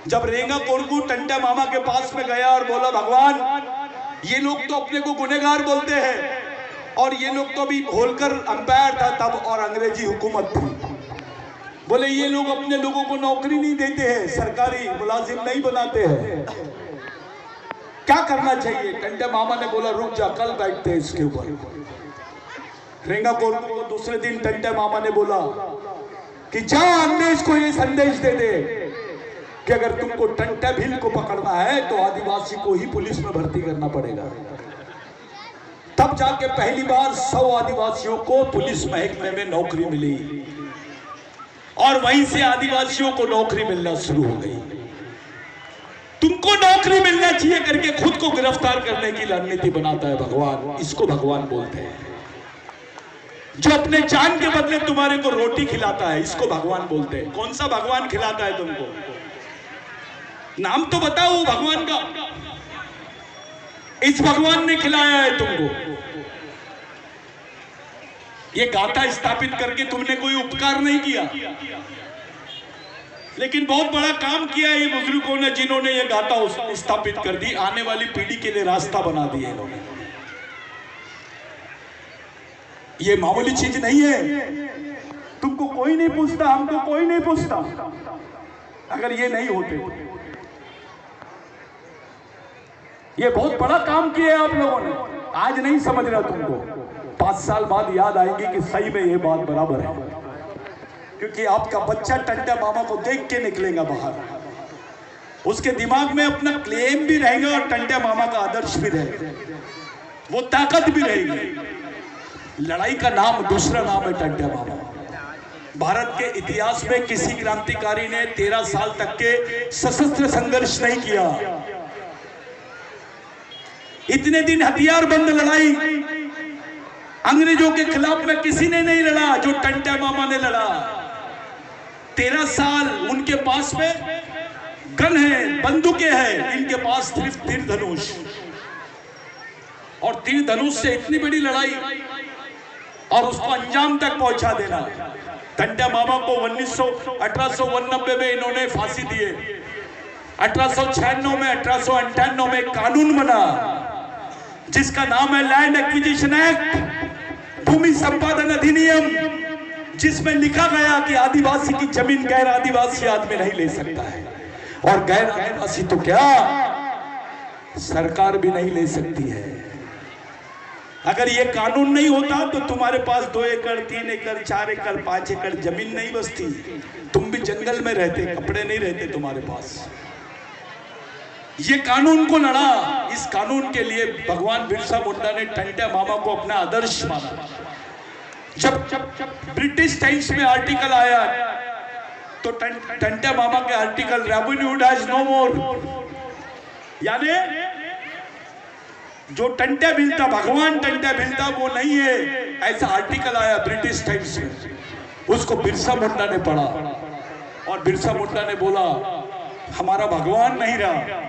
जब रेंगा कोरकू टंटा मामा के पास में गया और बोला, भगवान ये लोग तो अपने को गुनहगार बोलते हैं और ये लोग तो अभी होलकर अंपायर था तब और अंग्रेजी हुकूमत थी। बोले ये लोग अपने लोगों को नौकरी नहीं देते हैं, सरकारी मुलाजिम नहीं बनाते हैं, क्या करना चाहिए? टंटा मामा ने बोला रुक जा, कल बैठते हैं इसके ऊपर। रेंगा कोरकू को दूसरे दिन टंटा मामा ने बोला कि जा अंग्रेज को ये संदेश दे दे कि अगर तुमको टंटा भील को पकड़ना है तो आदिवासी को ही पुलिस में भर्ती करना पड़ेगा। तब जाके पहली बार 100 आदिवासियों को पुलिस महकमे में नौकरी मिली और वहीं से आदिवासियों को नौकरी मिलना शुरू हो गई। तुमको नौकरी मिलना चाहिए करके खुद को गिरफ्तार करने की रणनीति बनाता है भगवान। इसको भगवान बोलते हैं। जो अपने जान के बदले तुम्हारे को रोटी खिलाता है, इसको भगवान बोलते हैं। कौन सा भगवान खिलाता है तुमको? नाम तो बताओ भगवान का। इस भगवान ने खिलाया है तुमको। ये गाथा स्थापित करके तुमने कोई उपकार नहीं किया, लेकिन बहुत बड़ा काम किया है ये बुजुर्गों ने, जिन्होंने ये गाथा स्थापित कर दी। आने वाली पीढ़ी के लिए रास्ता बना दिया इन्होंने। ये मामूली चीज नहीं है। तुमको कोई नहीं पूछता, हमको कोई नहीं पूछता। अगर ये नहीं होते, ये बहुत बड़ा काम किया है आप लोगों ने। आज नहीं समझ रहा तुमको, 5 साल बाद याद आएगी कि सही में ये बात बराबर है। क्योंकि आपका बच्चा टंटा मामा को देख के निकलेगा बाहर, उसके दिमाग में अपना क्लेम भी रहेगा और टंटा मामा का आदर्श भी रहेगा, वो ताकत भी रहेगी। लड़ाई का नाम दूसरा नाम है टंटा मामा। भारत के इतिहास में किसी क्रांतिकारी ने 13 साल तक के सशस्त्र संघर्ष नहीं किया। इतने दिन हथियार बंद लड़ाई अंग्रेजों के खिलाफ में किसी ने नहीं लड़ा जो टंटा मामा ने लड़ा। 13 साल उनके पास में गन है, बंदूकें हैं, इनके पास सिर्फ तीर धनुष, और तीर धनुष से इतनी बड़ी लड़ाई और उसको अंजाम तक पहुंचा देना। टंटा मामा को 1891 में इन्होंने फांसी दिए। 1896 में 1898 में कानून बना जिसका नाम है लैंड एक्विजिशन एक्ट, भूमि संपादन अधिनियम, जिसमें लिखा गया कि आदिवासी की जमीन गैर आदिवासी आदमी नहीं ले सकता है, और गैर आदिवासी तो क्या सरकार भी नहीं ले सकती है। अगर ये कानून नहीं होता तो तुम्हारे पास 2 एकड़ 3 एकड़ 4 एकड़ 5 एकड़ जमीन नहीं बचती, तुम भी जंगल में रहते, कपड़े नहीं रहते तुम्हारे पास। ये कानून को लड़ा। इस कानून के लिए भगवान बिरसा मुंडा ने टंटा मामा को अपना आदर्श माना। जब ब्रिटिश टाइम्स में आर्टिकल आया तो टंटा मामा के आर्टिकल रेवेन्यू हैज नो मोर, यानी जो टंटा बिल था, भगवान टंटा बिल था, वो नहीं है, ऐसा आर्टिकल आया ब्रिटिश टाइम्स में। उसको बिरसा मुंडा ने पढ़ा और बिरसा मुंडा ने बोला हमारा भगवान नहीं रहा,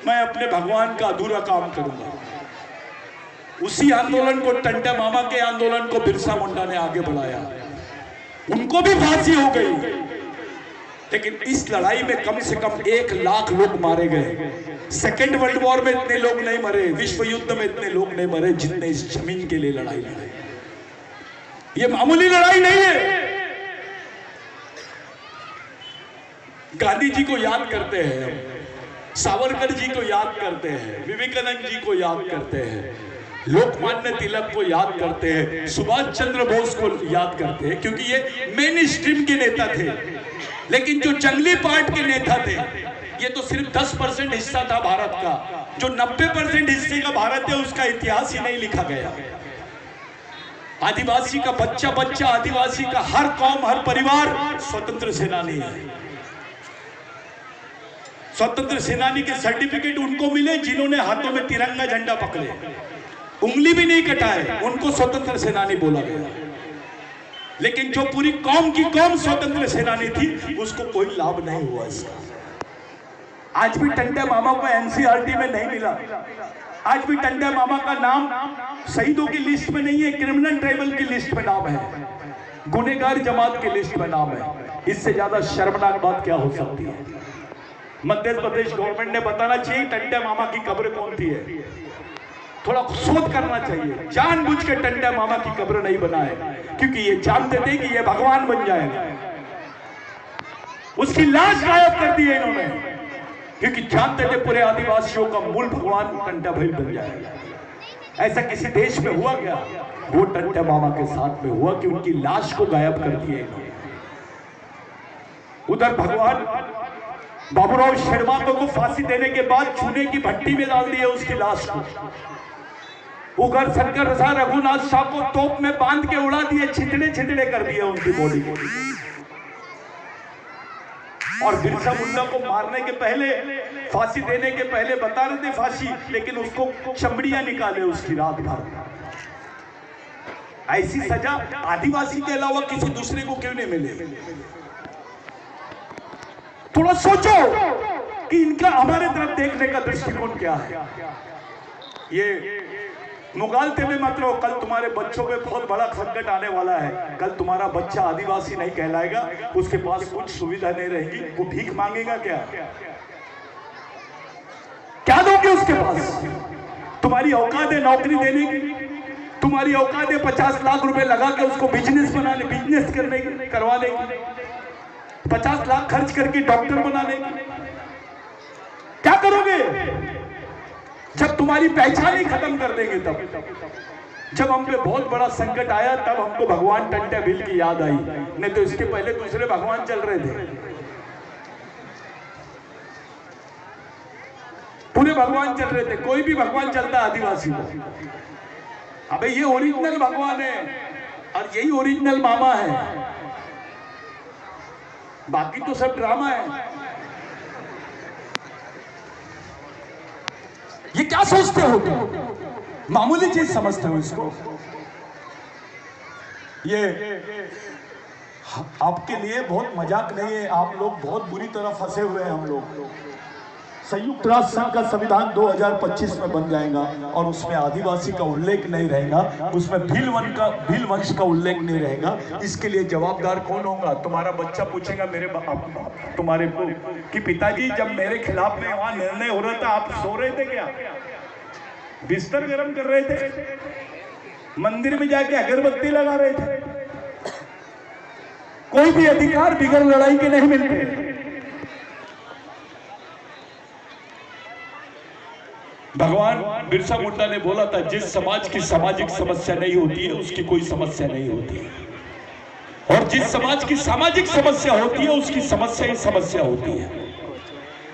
मैं अपने भगवान का अधूरा काम करूंगा। उसी आंदोलन को, टंटा मामा के आंदोलन को बिरसा मुंडा ने आगे बढ़ाया। उनको भी फांसी हो गई लेकिन इस लड़ाई में कम से कम 1 लाख लोग मारे गए। सेकेंड वर्ल्ड वॉर में इतने लोग नहीं मरे, विश्व युद्ध में इतने लोग नहीं मरे जितने इस जमीन के लिए लड़ाई लड़े। ये मामूली लड़ाई नहीं है। गांधी जी को याद करते हैं, सावरकर जी को याद करते हैं, विवेकानंद जी को याद करते हैं, लोकमान्य तिलक को याद करते हैं, सुभाष चंद्र बोस को याद करते हैं, क्योंकि ये मेन स्ट्रीम के नेता थे। लेकिन जो जंगली पार्ट के नेता थे, ये तो सिर्फ 10% हिस्सा था भारत का। जो 90% हिस्से का भारत है, उसका इतिहास ही नहीं लिखा गया। आदिवासी का बच्चा बच्चा, आदिवासी का हर कौम, हर परिवार स्वतंत्र सेनानी है। स्वतंत्र सेनानी के सर्टिफिकेट उनको मिले जिन्होंने हाथों में तिरंगा झंडा पकड़े, उंगली भी नहीं कटाए, उनको स्वतंत्र सेनानी बोला गया। लेकिन जो पूरी कौम की कौम स्वतंत्र सेनानी थी, उसको कोई लाभ नहीं हुआ इसका। आज भी टंडे मामा को एनसीईआरटी में नहीं मिला। आज भी टंडे मामा का नाम शहीदों की लिस्ट में नहीं है, क्रिमिनल ट्राइबल की लिस्ट में नाम है, गुनेगार जमात की लिस्ट में नाम है। इससे ज्यादा शर्मनाक बात क्या हो सकती है? मध्य प्रदेश गवर्नमेंट ने बताना चाहिए टंडे मामा की कब्र कौन थी है। थोड़ा शोध करना चाहिए। जानबूझ के टंडे मामा की कब्र नहीं बनाए, क्योंकि ये जानते थे कि ये भगवान बन जाएगा। उसकी लाश गायब कर दी है इन्होंने, क्योंकि जानते थे पूरे आदिवासियों का मूल भगवान टंडा भाई बन जाएगा। ऐसा किसी देश में हुआ क्या? वो टंडे मामा के साथ में हुआ कि उनकी लाश को गायब कर दिया इन्होंने। उधर भगवान बाबूराव शर्मा को फांसी देने के बाद चूने की भट्टी में डाल दिया उसकी लाश को। उधर शंकर प्रसाद रघुनाथ शाह को तोप में बांध के उड़ा दिए, छितड़े छितड़े कर दिए उनकी बॉडी को। और बिरसा मुंडा को मारने के पहले, फांसी देने के पहले बता रहे थे फांसी, लेकिन उसको चमड़ियां निकाले उसकी रात भर। ऐसी सजा आदिवासी के अलावा किसी दूसरे को क्यों नहीं मिले? थोड़ा सोचो कि इनका हमारे तरफ देखने का दृष्टिकोण क्या है। ये मुगालते में मत रहो, कल तुम्हारे बच्चों पे बहुत बड़ा संकट आने वाला है। कल तुम्हारा बच्चा आदिवासी नहीं कहलाएगा, उसके पास कुछ सुविधा नहीं रहेगी, वो भीख मांगेगा क्या? क्या दोगे उसके पास? तुम्हारी औकात है नौकरी देने की? तुम्हारी औकात है 50 लाख रुपए लगा के उसको बिजनेस बनाने, बिजनेस करवाने की? 50 लाख खर्च करके डॉक्टर बनाने की? क्या करोगे? जब तुम्हारी पहचान ही खत्म कर देंगे तब। जब हम पे बहुत बड़ा संकट आया तब हमको भगवान टंटे बिल की याद आई, नहीं तो इसके पहले दूसरे भगवान चल रहे थे। पूरे भगवान चल रहे थे, कोई भी भगवान चलता आदिवासी को। अबे ये ओरिजिनल भगवान है और यही ओरिजिनल मामा है, बाकी तो सब ड्रामा है। ये क्या सोचते हो? मामूली चीज समझते हो इसको? ये आपके लिए बहुत मजाक नहीं है। आप लोग बहुत बुरी तरह फंसे हुए हैं। हम लोग संयुक्त राष्ट्र संघ का संविधान 2025 में बन जाएगा और उसमें आदिवासी का उल्लेख नहीं रहेगा, उसमें भील वंश का उल्लेख नहीं रहेगा। इसके लिए जवाबदार कौन होगा? तुम्हारा बच्चा पूछेगा मेरे तुम्हारे को कि पिताजी जब मेरे खिलाफ में वहां निर्णय हो रहा था आप सो रहे थे क्या? बिस्तर गर्म कर रहे थे? मंदिर में जाके अगरबत्ती लगा रहे थे? कोई भी अधिकार बिगड़ लड़ाई के नहीं मिलते। भगवान बिरसा मुंडा ने बोला था, जिस समाज की सामाजिक समस्या नहीं होती है उसकी कोई समस्या नहीं होती है, और जिस समाज की सामाजिक समस्या होती है उसकी समस्या ही समस्या होती है।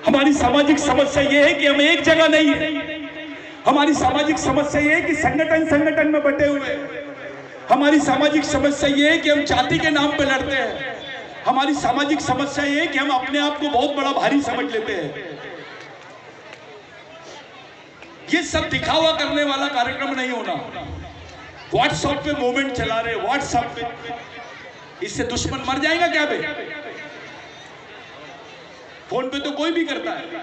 हमारी सामाजिक समस्या यह है कि हम एक जगह नहीं है। हमारी सामाजिक समस्या यह है कि संगठन में बटे हुए हैं। हमारी सामाजिक समस्या यह है कि हम जाति के नाम पे लड़ते हैं। हमारी सामाजिक समस्या यह है कि हम अपने आप को बहुत बड़ा भारी समझ लेते हैं। ये सब दिखावा करने वाला कार्यक्रम नहीं होना। व्हाट्सएप पे मूवमेंट चला रहे, व्हाट्सएप पे, इससे दुश्मन मर जाएगा क्या बे? फोन पे तो कोई भी करता है।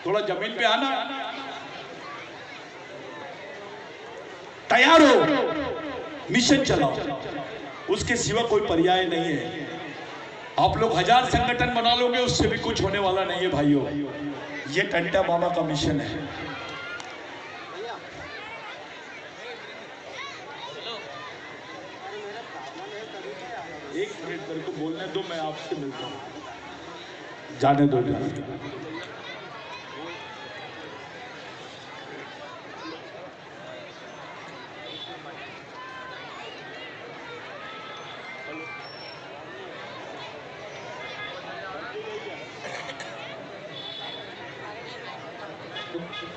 थोड़ा जमीन पे आना, तैयार हो, मिशन चलाओ, उसके सिवा कोई पर्याय नहीं है। आप लोग 1000 संगठन बना लोगे, उससे भी कुछ होने वाला नहीं है भाइयों। ये टंटा मामा का मिशन है। एक मिनट मेरे को बोलने दो, मैं आपसे मिलता हूं। जाने दो।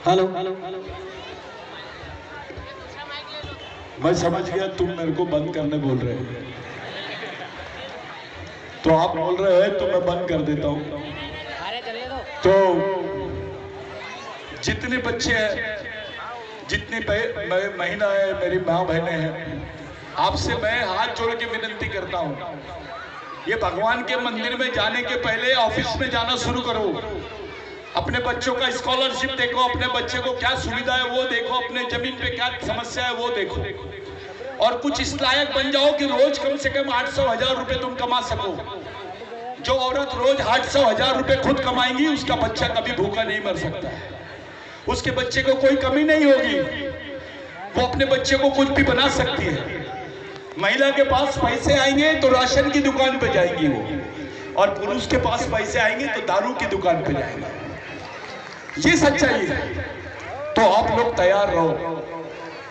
हेलो, मैं समझ गया तुम मेरे को बंद करने बोल रहे हो, तो आप बोल रहे हैं तो मैं बंद कर देता हूं। तो जितने बच्चे हैं, जितनी महिला है, मेरी माँ बहनें हैं, आपसे मैं हाथ जोड़ के विनती करता हूं, ये भगवान के मंदिर में जाने के पहले ऑफिस में जाना शुरू करो। अपने बच्चों का स्कॉलरशिप देखो, अपने बच्चे को क्या सुविधा है वो देखो, अपने जमीन पे क्या समस्या है वो देखो, और कुछ इस लायक बन जाओ कि रोज कम से कम 800-1000 रुपए तुम कमा सको। जो औरत रोज 800-1000 रुपए खुद कमाएंगी, उसका बच्चा कभी भूखा नहीं मर सकता है, उसके बच्चे को कोई कमी नहीं होगी, वो अपने बच्चे को कुछ भी बना सकती है। महिला के पास पैसे आएंगे तो राशन की दुकान पे जाएंगी वो, और पुरुष के पास पैसे आएंगे तो दारू की दुकान पे जाएंगे। ये सच्चाई है। तो आप लोग तैयार रहो,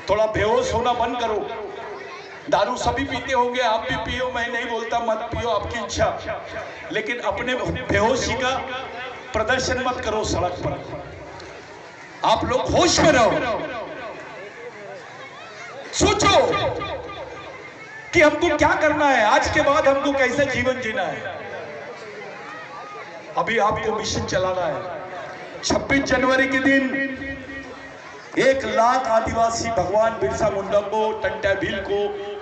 थोड़ा बेहोश होना बंद करो। दारू सभी पीते होंगे, आप भी पियो, मैं नहीं बोलता मत पियो, आपकी इच्छा, लेकिन अपने बेहोशी का प्रदर्शन मत करो सड़क पर। आप लोग होश में रहो, सोचो कि हमको क्या करना है, आज के बाद हमको कैसे जीवन जीना है। अभी आपको मिशन चलाना है। 26 जनवरी के दिन 1 लाख आदिवासी भगवान बिरसा मुंडा को, टंटा भील को,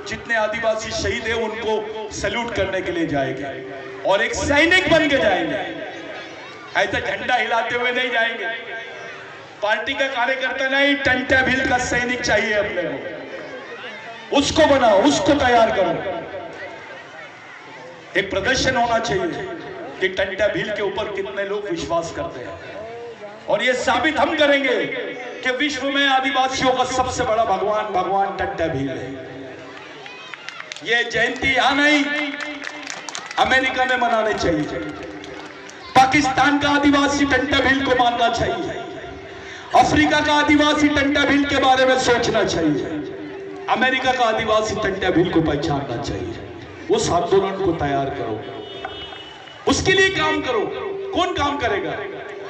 जितने आदिवासी शहीद हैं उनको सैल्यूट करने के लिए जाएंगे, और एक सैनिक बन के जाएंगे। ऐसा झंडा हिलाते हुए नहीं जाएंगे, पार्टी का कार्यकर्ता नहीं, टंटा भील का सैनिक चाहिए अपने को। उसको बनाओ, उसको तैयार करो। एक प्रदर्शन होना चाहिए कि टंटा भील के ऊपर कितने लोग विश्वास करते हैं, और ये साबित हम करेंगे कि विश्व में आदिवासियों का सबसे बड़ा भगवान टंटा भील है। ये जयंती यहां नहीं, अमेरिका में मनानी चाहिए। पाकिस्तान का आदिवासी टंटा भील को मानना चाहिए, अफ्रीका का आदिवासी टंटा भील के बारे में सोचना चाहिए, अमेरिका का आदिवासी टंटा भील को पहचानना चाहिए। उस आंदोलन को तैयार करो, उसके लिए काम करो। कौन काम करेगा?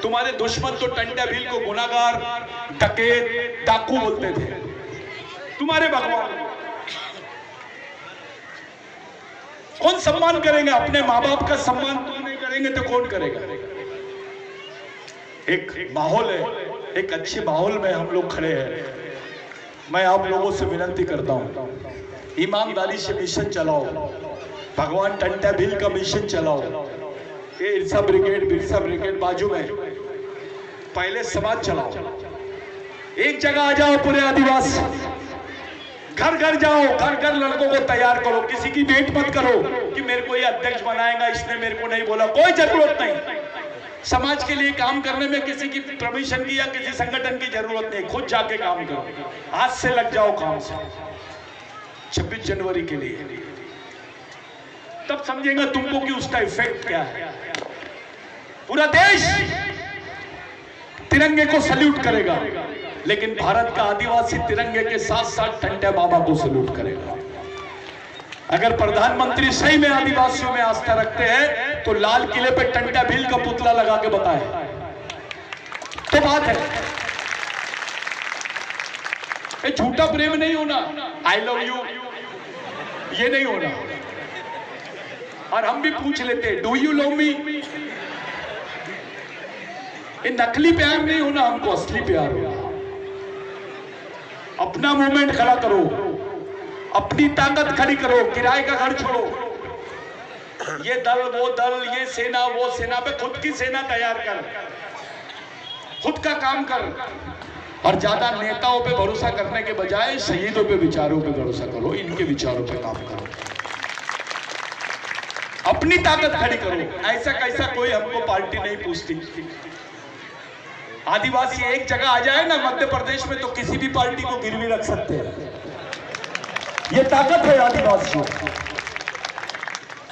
तुम्हारे दुश्मन तो टंटा भील को गुनाहगार, डकैत, डाकू बोलते थे। तुम्हारे भगवान कौन सम्मान करेंगे? अपने माँ बाप का सम्मान तुम नहीं करेंगे तो कौन करेगा? एक माहौल है, एक अच्छे माहौल में हम लोग खड़े हैं। मैं आप लोगों से विनती करता हूं, ईमानदारी से मिशन चलाओ, भगवान टंटा भील का मिशन चलाओ। ये इरसा ब्रिगेड बाजू में, पहले समाज चलाओ, एक जगह आ जाओ, पूरे आदिवासी घर घर जाओ, घर घर लड़कों को तैयार करो। किसी की वेट मत करो कि मेरे को ये अध्यक्ष बनाएगा, इसने मेरे को नहीं बोला, कोई जरूरत नहीं। समाज के लिए काम करने में किसी की परमिशन की या किसी संगठन की जरूरत नहीं, खुद जाके काम करो, हाथ से लग जाओ काम से। 26 जनवरी के लिए तब समझेगा तुमको कि उसका इफेक्ट क्या है। पूरा देश तिरंगे को सल्यूट करेगा, लेकिन भारत का आदिवासी तिरंगे के साथ साथ टंटा बाबा को सल्यूट करेगा। अगर प्रधानमंत्री सही में आदिवासियों में आस्था रखते हैं तो लाल किले पे टंटा भील का पुतला लगा के बताए तो बात है। ये झूठा प्रेम नहीं होना, आई लव यू ये नहीं होना। और हम भी पूछ लेते डू यू लव मी, ये नकली प्यार नहीं होना, हमको असली प्यार होना। अपना मूवमेंट खड़ा करो, अपनी ताकत खड़ी करो, किराए का घर छोड़ो। ये दल वो दल, ये सेना वो सेना पे खुद की सेना तैयार कर, खुद का काम कर, और ज्यादा नेताओं पे भरोसा करने के बजाय शहीदों पे, विचारों पे भरोसा करो, इनके विचारों पे काम करो। अपनी ताकत खड़ी करो। ऐसा कैसा कोई हमको पार्टी नहीं पूछती। आदिवासी एक जगह आ जाए ना मध्य प्रदेश में तो किसी भी पार्टी को गिरवी रख सकते हैं। ये ताकत है आदिवासियों।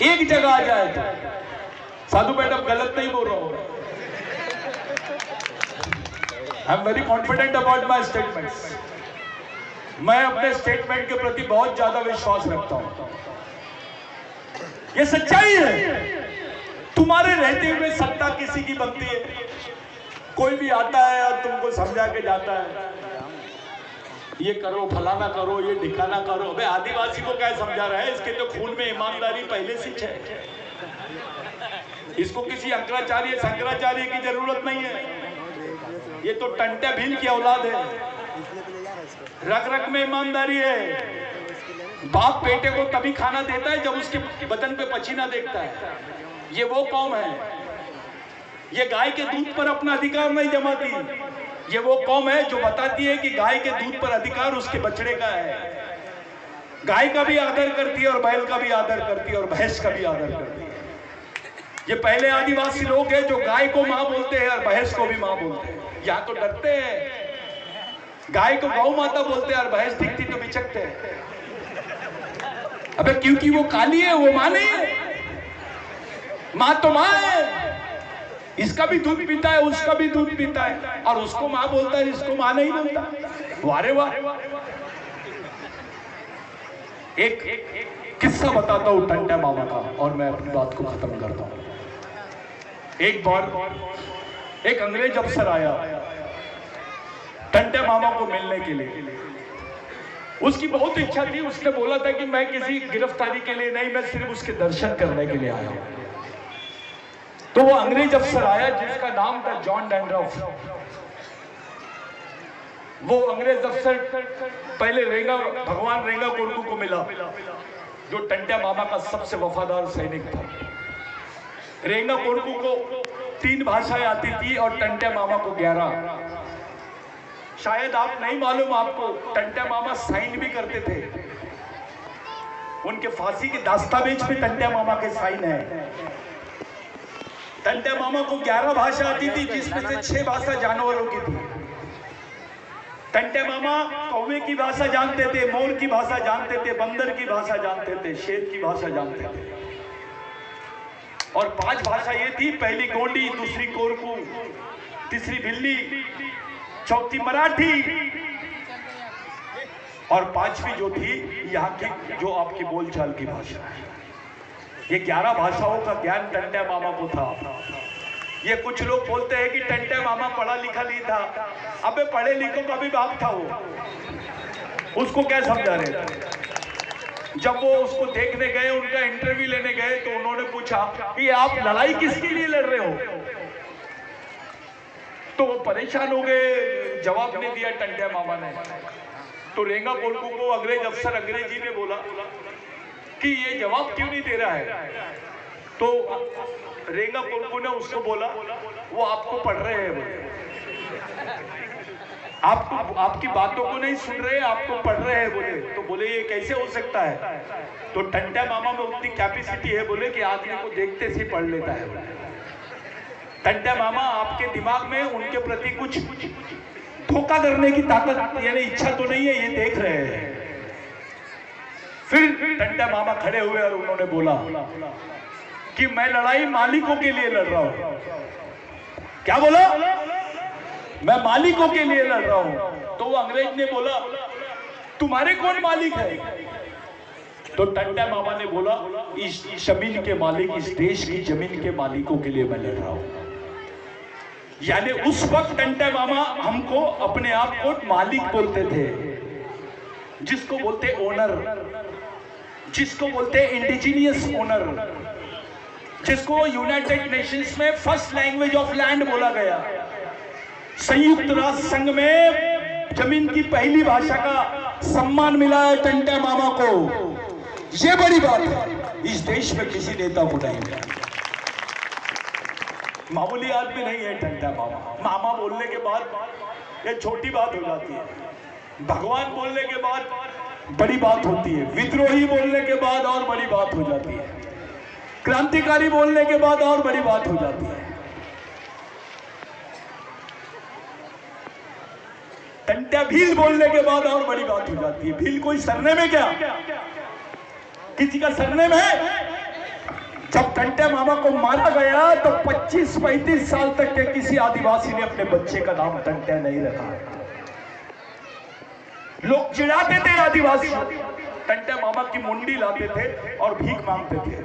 एक जगह आ जाए तो साधु मैडम गलत नहीं बोल रहा हूं। I am very confident about my statements. मैं अपने स्टेटमेंट के प्रति बहुत ज्यादा विश्वास रखता हूं। ये सच्चाई है। तुम्हारे रहते हुए सत्ता किसी की बनती है। कोई भी आता है और तुमको समझा के जाता है, ये करो, फलाना करो, ये ढिकाना करो। अबे आदिवासी को क्या समझा रहा है? इसके तो खून में ईमानदारी पहले से है। इसको किसी अंकराचार्य शंकराचार्य की जरूरत नहीं है। ये तो टंटे भील की औलाद है। रग रग में ईमानदारी है। बाप बेटे को तभी खाना देता है जब उसके बदन पे पसीना देखता है। ये वो कौम है। ये गाय के दूध पर अपना अधिकार नहीं जमाती। ये वो कौम है जो बताती है कि गाय के दूध पर अधिकार उसके बछड़े का है। गाय का भी आदर करती है और बैल का भी आदर करती है और भैंस का भी आदर करती है। ये पहले आदिवासी लोग हैं जो गाय को मां बोलते हैं और भैंस को भी मां बोलते हैं। यहाँ तो डरते हैं। गाय को गौ माता बोलते हैं और भैंस दिखती तो बिचकते हैं। अबे क्योंकि वो काली है, वो मां नहीं है। मां तो मां है। इसका भी दूध पीता है, उसका भी दूध पीता है और उसको मां बोलता है, इसको मां नहीं बोलता। वारे वाह। एक किस्सा बताता हूं टंटे मामा का और मैं अपनी बात को खत्म करता हूं। एक बार एक अंग्रेज अफसर आया टंटे मामा को मिलने के लिए। उसकी बहुत इच्छा थी। उसने बोला था कि मैं किसी गिरफ्तारी के लिए नहीं, मैं सिर्फ उसके दर्शन करने के लिए आया हूं। तो वो अंग्रेज अफसर आया जिसका नाम था जॉन डैंड्रफ। वो अंग्रेज अफसर पहले भगवान रेंगा कोरकू को मिला, जो टंटे मामा का सबसे वफादार सैनिक था। रेंगा कोरकू को 3 भाषाएं आती थी और टंटे मामा को 11। शायद आप नहीं मालूम, आपको टंटे मामा साइन भी करते थे। उनके फांसी के दस्तावेज पे टंटे मामा के साइन है। टंटे मामा को 11 भाषा आती थी, जिसमें से 6 भाषा जानवरों की थी। टंटे मामा कौवे की भाषा जानते थे, मोर की भाषा जानते थे, बंदर की भाषा जानते थे, शेर की भाषा जानते थे। और 5 भाषा ये थी, पहली गोंडी, दूसरी कोरकू, तीसरी भिल्ली, चौथी मराठी और 5वीं जो थी यहाँ की, जो आपकी बोलचाल की भाषा है। ये 11 भाषाओं का ज्ञान टंटे मामा को था। ये कुछ लोग बोलते हैं कि टंटे मामा पढ़ा लिखा नहीं था। अबे पढ़े लिखों का भी बाप था वो। उसको क्या समझा रहे थे? जब वो उसको देखने गए, उनका इंटरव्यू लेने गए, तो उन्होंने पूछा कि आप लड़ाई किसके लिए लड़ रहे हो? तो वो परेशान हो गए, जवाब नहीं दिया टंटे मामा ने। तो रेंगा कोरकू को अंग्रेज अफसर अंग्रेजी में बोला कि ये जवाब क्यों नहीं दे रहा है? तो रेंगा कोरकू ने उसको बोला, वो आपको पढ़ रहे हैं, बोले आपकी बातों को नहीं सुन रहे, आपको पढ़ रहे हैं बोले। तो बोले ये कैसे हो सकता है? तो टंटे मामा में उतनी कैपेसिटी है बोले कि आदमी को देखते से पढ़ लेता है। टंटे मामा आपके दिमाग में उनके प्रति कुछ धोखा करने की ताकत यानी इच्छा तो नहीं है, ये देख रहे हैं। फिर टंटे मामा खड़े हुए और उन्होंने बोला कि मैं लड़ाई मालिकों के लिए लड़ रहा हूं। क्या बोला? मैं मालिकों के लिए लड़ रहा हूं। तो वो अंग्रेज ने बोला तुम्हारे कौन मालिक है? तो टंटे मामा ने बोला इस जमीन के मालिक, इस देश की जमीन के मालिकों के लिए मैं लड़ रहा हूं। यानी उस वक्त टंटे मामा हमको अपने आप को मालिक बोलते थे, जिसको बोलते ओनर, जिसको बोलते इंडिजिनियस ओनर, जिसको यूनाइटेड नेशंस में फर्स्ट लैंग्वेज ऑफ लैंड बोला गया। संयुक्त राष्ट्र संघ में जमीन की पहली भाषा का सम्मान मिला है टंटे मामा को। यह बड़ी बात है, इस देश में किसी नेता को नहीं मिला। मामूली आदमी नहीं है टंटे मामा। मामा बोलने के बाद ये छोटी बात हो जाती है, भगवान बोलने के बाद बड़ी बात होती है, विद्रोही बोलने के बाद और बड़ी बात हो जाती है। क्रांतिकारी बोलने के बाद और बड़ी बात हो जाती है। टंट्या भील बोलने के बाद और बड़ी बात हो जाती है। भील कोई सरनेम है क्या? किसी का सरनेम है? जब टंट्या मामा को मारा गया तो 25-35 साल तक के किसी आदिवासी ने अपने बच्चे का नाम टंट्या नहीं रखा। लोग चिढ़ाते थे आदिवासी, टंट्या मामा की मुंडी लाते थे और भीख मांगते थे।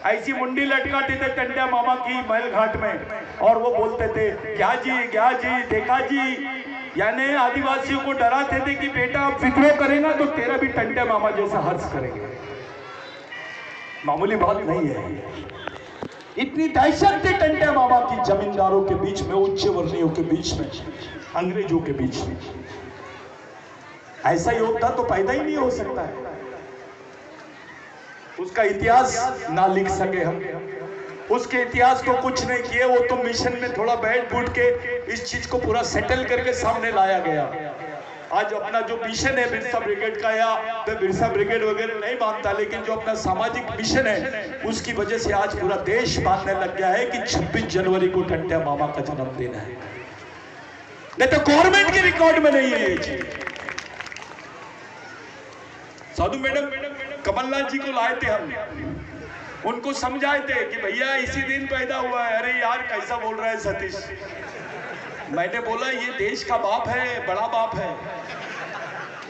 ऐसी मुंडी लटकाते थे टंट्या मामा की महल घाट में और वो बोलते थे क्या जी देखा जी, यानी आदिवासियों को डराते थे कि बेटा विद्रोह करेगा तो तेरा भी टंट्या मामा जैसा हर्ष करेंगे। मामूली बात नहीं है। इतनी दहशत थी टंट्या मामा की जमींदारों के बीच में, उच्च वर्णियों के बीच में, अंग्रेजों के बीच में। ऐसा योद्धा तो पैदा ही नहीं हो सकता है। उसका इतिहास ना लिख सके हम, उसके इतिहास को कुछ नहीं किए। वो तो मिशन में थोड़ा बैठ बूट के इस चीज को पूरा सेटल करके सामने लाया गया। आज अपना जो मिशन है बिरसा ब्रिगेड का, या तो बिरसा ब्रिगेड वगैरह नहीं मानता, लेकिन जो अपना सामाजिक मिशन है उसकी वजह से आज पूरा देश मानने लग गया है कि 26 जनवरी को टंट्या मामा का जन्मदिन है। नहीं तो गवर्नमेंट के रिकॉर्ड में नहीं है ये चीज। साधु मैडम कमलनाथ जी को लाए थे हम, उनको समझाए थे कि भैया इसी दिन पैदा हुआ है। अरे यार कैसा बोल रहा है सतीश। मैंने बोला ये देश का बाप है, बड़ा बाप है।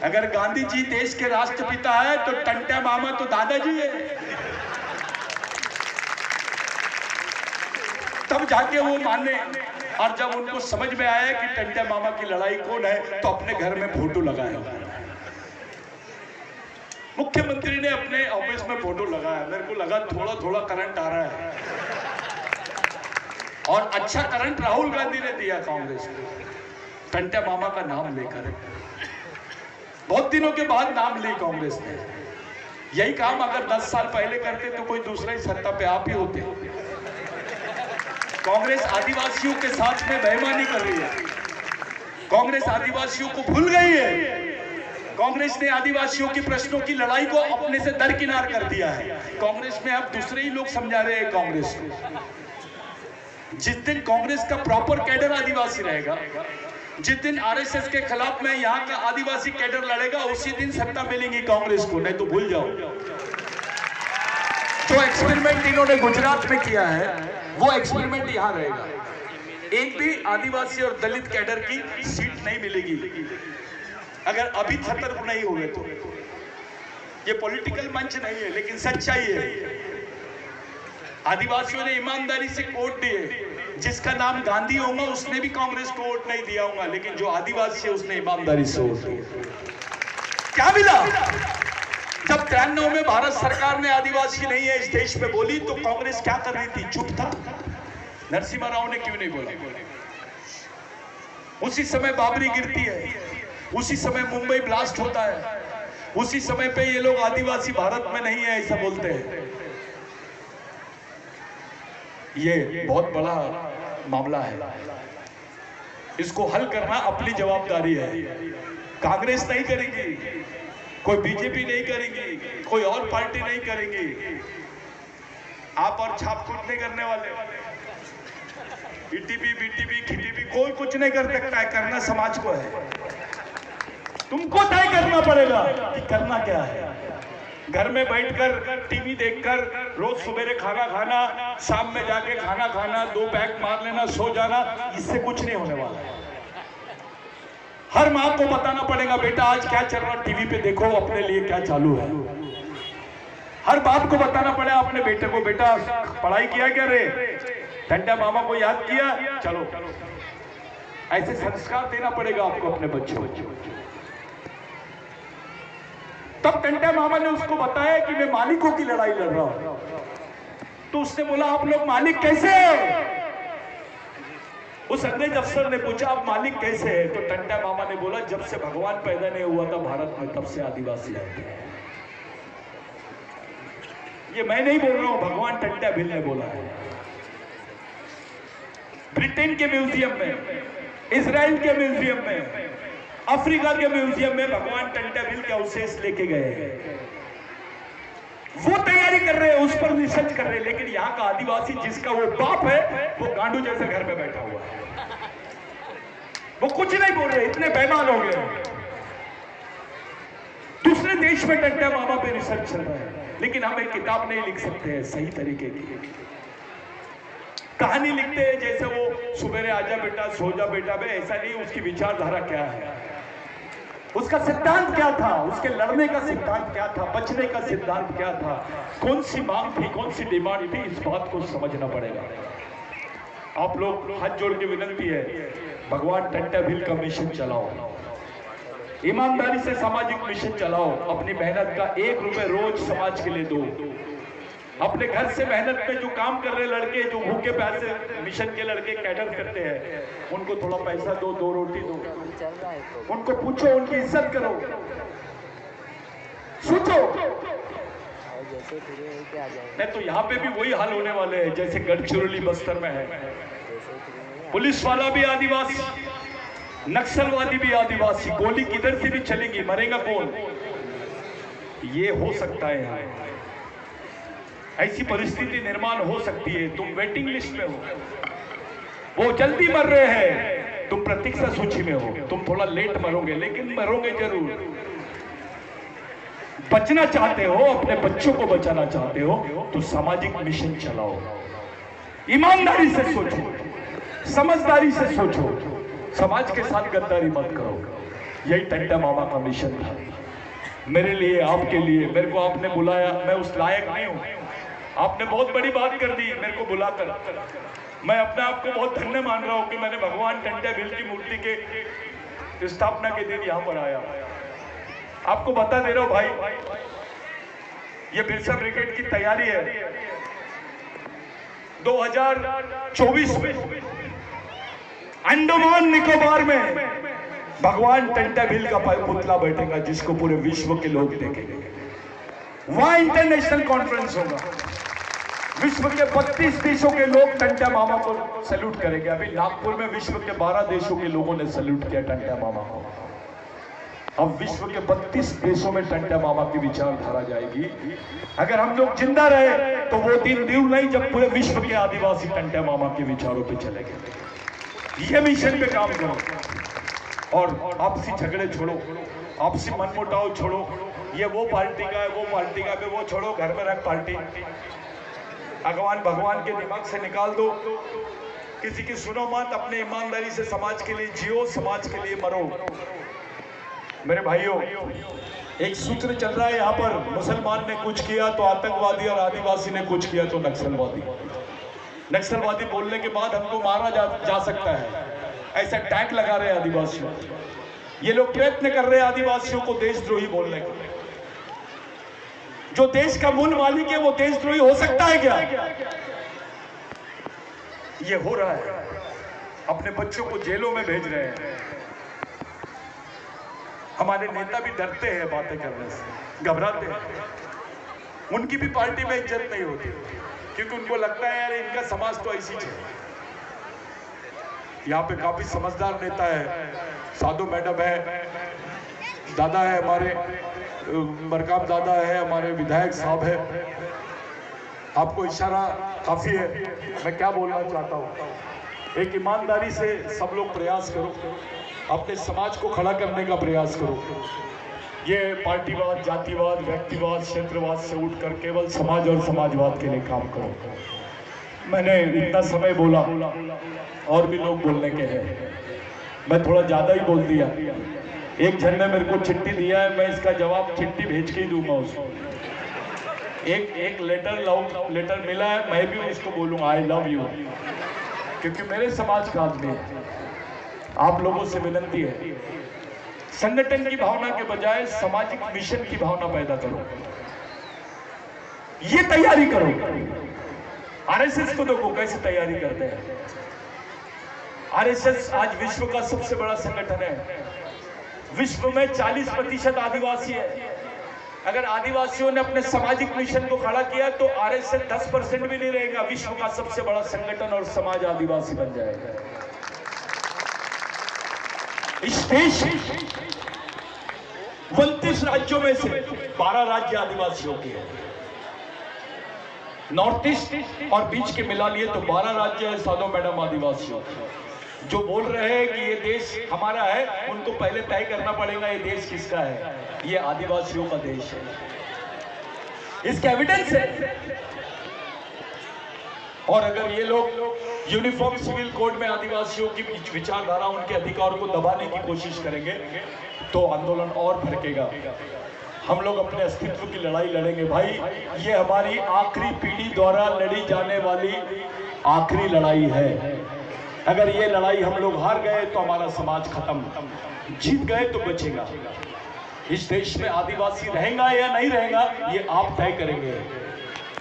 अगर गांधी जी देश के राष्ट्रपिता है तो टंट्या मामा तो दादाजी है। तब जाके वो माने। और जब उनको समझ में आया कि टंट्या मामा की लड़ाई कौन है तो अपने घर में फोटो लगाया। मुख्यमंत्री ने अपने ऑफिस में फोटो लगाया। मेरे को लगा थोड़ा थोड़ा करंट आ रहा है, और अच्छा करंट राहुल गांधी ने दिया कांग्रेस को, टंट्या मामा का नाम लेकर। बहुत दिनों के बाद नाम ली कांग्रेस ने। यही काम अगर 10 साल पहले करते तो कोई दूसरा ही सत्ता पे आप ही होते। कांग्रेस आदिवासियों के साथ में बेईमानी कर रही है। कांग्रेस आदिवासियों को भूल गई है। कांग्रेस ने आदिवासियों के प्रश्नों की लड़ाई को अपने से दरकिनार कर दिया है। कांग्रेस में अब दूसरे ही लोग समझा रहे हैं कांग्रेस को। जिस दिन कांग्रेस का प्रॉपर कैडर आदिवासी रहेगा, जिस दिन आरएसएस के खिलाफ में यहाँ का आदिवासी कैडर लड़ेगा, उसी दिन सत्ता मिलेगी कांग्रेस को। नहीं तो भूल जाओ। जो एक्सपेरिमेंट इन्होंने गुजरात में किया है वो एक्सपेरिमेंट यहाँ रहेगा। एक भी आदिवासी और दलित कैडर की सीट नहीं मिलेगी अगर अभी सतर्क नहीं हुए तो। ये पॉलिटिकल मंच नहीं है, लेकिन सच्चाई है। आदिवासियों ने ईमानदारी से वोट दिए। जिसका नाम गांधी होगा उसने भी कांग्रेस को वोट नहीं दिया होगा, लेकिन जो आदिवासी है उसने ईमानदारी से वोट दिया। क्या मिला? जब 93 में भारत सरकार ने आदिवासी नहीं है इस देश में बोली तो कांग्रेस क्या कर रही थी? चुप था। नरसिम्हा राव ने क्यों नहीं बोला? उसी समय बाबरी गिरती है, उसी समय मुंबई ब्लास्ट होता है, उसी समय पे ये लोग आदिवासी भारत में नहीं है ऐसा बोलते हैं। ये बहुत बड़ा मामला है। इसको हल करना अपनी जवाबदारी है। कांग्रेस नहीं करेगी, कोई बीजेपी नहीं करेगी, कोई और पार्टी नहीं करेगी। आप और छाप कुछ नहीं करने वाले। ईटीपी, बीटीपी, खीटीपी कोई कुछ नहीं कर सकता है। करना समाज को है। तुमको तय करना पड़ेगा कि करना क्या है। घर में बैठकर टीवी देखकर रोज सवेरे खाना खाना, शाम में जाके खाना खाना, 2 पैक मार लेना, सो जाना, इससे कुछ नहीं होने वाला है। हर माँ को बताना पड़ेगा बेटा आज क्या चल रहा टीवी पे देखो, अपने लिए क्या चालू है। हर बाप को बताना पड़ेगा अपने बेटे को, बेटा पढ़ाई किया क्या रे, टंट्या मामा को याद किया, चलो। ऐसे संस्कार देना पड़ेगा आपको अपने बच्चों को। तब टंट्या मामा ने उसको बताया कि मैं मालिकों की लड़ाई लड़ रहा हूं। तो उसने बोला आप लोग मालिक कैसे हैं? उस अंग्रेज अफसर ने पूछा आप मालिक कैसे हैं? तो टंट्या मामा ने बोला जब से भगवान पैदा नहीं हुआ था भारत में तब से आदिवासी रहते हैं। ये मैं नहीं बोल रहा हूं, भगवान टंट्या भिल ने बोला है। ब्रिटेन के म्यूजियम में, इजराइल के म्यूजियम में, अफ्रीका के म्यूजियम में भगवान टंट्या भिल के अवशेष लेके गए हैं। वो तैयारी कर रहे हैं, उस पर रिसर्च कर रहे हैं, लेकिन यहाँ का आदिवासी जिसका वो बाप है वो गांडू जैसे घर में बैठा हुआ है, वो कुछ नहीं बोल रहे, इतने बेईमान हो गए। दूसरे देश में टंटा मामा पे रिसर्च चल रहा है, लेकिन हम एक किताब नहीं लिख सकते हैं सही तरीके की। कहानी लिखते हैं जैसे वो सुबेरे आजा बेटा सो जा बेटा में, ऐसा नहीं। उसकी विचारधारा क्या है, उसका सिद्धांत क्या था, उसके लड़ने का सिद्धांत क्या था, बचने का सिद्धांत क्या था, कौन सी मांग थी, कौन सी डिमांड थी, इस बात को समझना पड़ेगा। आप लोग हाथ जोड़ के विनती है, भगवान टंटा भील का मिशन चलाओ, ईमानदारी से सामाजिक मिशन चलाओ, अपनी मेहनत का 1 रुपए रोज समाज के लिए दो। अपने घर से मेहनत में जो काम कर रहे लड़के, जो भूखे प्यासे मिशन के लड़के कैडर करते हैं, उनको थोड़ा पैसा दो, 2 रोटी दो, उनको पूछो, उनकी इज्जत करो, सोचो। नहीं तो यहाँ पे भी वही हाल होने वाले हैं जैसे गढ़चिरौली बस्तर में है। पुलिस वाला भी आदिवासी, नक्सलवादी भी आदिवासी, गोली किधर से भी चलेगी, मरेगा कौन? ये हो सकता है यहाँ, ऐसी परिस्थिति निर्माण हो सकती है। तुम वेटिंग लिस्ट में हो, वो जल्दी मर रहे हैं, तुम प्रतीक्षा सूची में हो, तुम थोड़ा लेट मरोगे लेकिन मरोगे जरूर। बचना चाहते हो, अपने बच्चों को बचाना चाहते हो, तो सामाजिक मिशन चलाओ, ईमानदारी से सोचो, समझदारी से सोचो, समाज के साथ गद्दारी मत करो। यही टंटा मामा का मिशन था, मेरे लिए, आपके लिए। मेरे को आपने बुलाया, मैं उस लायक नहीं हूं, आपने बहुत बड़ी बात कर दी मेरे को बुलाकर। मैं अपने आप को बहुत धन्य मान रहा हूं कि मैंने भगवान टंटा भील की मूर्ति के स्थापना के दिन यहां पर आया। आपको बता दे रहा हूं भाई, ये बिरसा ब्रिगेड की तैयारी है। 2024 में अंडमान निकोबार में भगवान टंटा भील का पुतला बैठेगा, जिसको पूरे विश्व के लोग देखेंगे। वहां इंटरनेशनल कॉन्फ्रेंस होगा, विश्व के 32 देशों के लोग टंटा मामा को सैल्यूट करेंगे। अभी नागपुर में विश्व के 12 देशों के लोगों ने सैल्यूट किया टंटा मामा को। अब विश्व के 32 देशों में टंटा मामा की विचारधारा जाएगी। अगर हम लोग जिंदा रहे तो वो दिन दूर नहीं जब पूरे विश्व के आदिवासी टंटा मामा के विचारों पे चलेंगे। ये मिशन पे काम करो और आपसी झगड़े छोड़ो, आपसी मनमुटाव छोड़ो। ये वो पार्टी का है, वो पार्टी का है, वो छोड़ो, घर में रख पार्टी। भगवान के दिमाग से निकाल दो, किसी की सुनो मत, अपने ईमानदारी से समाज के लिए जियो, समाज के लिए मरो। मेरे भाइयों, एक सूत्र चल रहा है यहाँ पर, मुसलमान ने कुछ किया तो आतंकवादी और आदिवासी ने कुछ किया तो नक्सलवादी। नक्सलवादी बोलने के बाद हमको मारा जा सकता है, ऐसा टैग लगा रहे हैं आदिवासियों। ये लोग प्रयत्न कर रहे हैं आदिवासियों को देशद्रोही बोलने का। जो देश का मूल मालिक है वो देशद्रोही हो सकता है क्या? ये हो रहा है, अपने बच्चों को जेलों में भेज रहे हैं। हमारे नेता भी डरते हैं बातें करने से, घबराते हैं। उनकी भी पार्टी में इज्जत नहीं होती, क्योंकि उनको लगता है यार इनका समाज तो ऐसी है। यहाँ पे काफी समझदार नेता है, साधु मैडम है, दादा है हमारे, मरकाम दादा है, हमारे विधायक साहब है। आपको इशारा काफी है, मैं क्या बोलना चाहता हूँ। एक ईमानदारी से सब लोग प्रयास करो, अपने समाज को खड़ा करने का प्रयास करो। ये पार्टीवाद, जातिवाद, व्यक्तिवाद, क्षेत्रवाद से उठकर केवल समाज और समाजवाद के लिए काम करो। मैंने इतना समय बोला, और भी लोग बोलने के हैं, मैं थोड़ा ज्यादा ही बोल दिया। एक जन ने मेरे को चिट्ठी दिया है, मैं इसका जवाब चिट्ठी भेज के ही दूंगा उसको। एक लेटर मिला है, मैं भी उसको बोलूंगा आई लव यू, क्योंकि मेरे समाज का आदमी है। आप लोगों से विनती है, संगठन की भावना के बजाय सामाजिक मिशन की भावना पैदा करो। ये तैयारी करो। आरएसएस को देखो कैसे तैयारी करते हैं। आरएसएस आज विश्व का सबसे बड़ा संगठन है। विश्व में 40% आदिवासी है। अगर आदिवासियों ने अपने सामाजिक मिशन को खड़ा किया तो आरएसएस 10% भी नहीं रहेगा, विश्व का सबसे बड़ा संगठन और समाज आदिवासी बन जाएगा। इस देश 32 राज्यों में से 12 राज्य आदिवासियों के हैं। नॉर्थ ईस्ट और बीच के मिला लिए तो 12 राज्य है साधो मैडम आदिवासियों। जो बोल रहे हैं कि ये देश हमारा है, उनको पहले तय करना पड़ेगा ये देश किसका है। ये आदिवासियों का देश है, इसका एविडेंस है। और अगर ये लोग यूनिफॉर्म सिविल कोड में आदिवासियों की विचारधारा, उनके अधिकार को दबाने की कोशिश करेंगे तो आंदोलन और भड़केगा। हम लोग अपने अस्तित्व की लड़ाई लड़ेंगे भाई। ये हमारी आखिरी पीढ़ी द्वारा लड़ी जाने वाली आखिरी लड़ाई है। अगर ये लड़ाई हम लोग हार गए तो हमारा समाज खत्म, जीत गए तो बचेगा। इस देश में आदिवासी रहेगा या नहीं रहेगा ये आप तय करेंगे।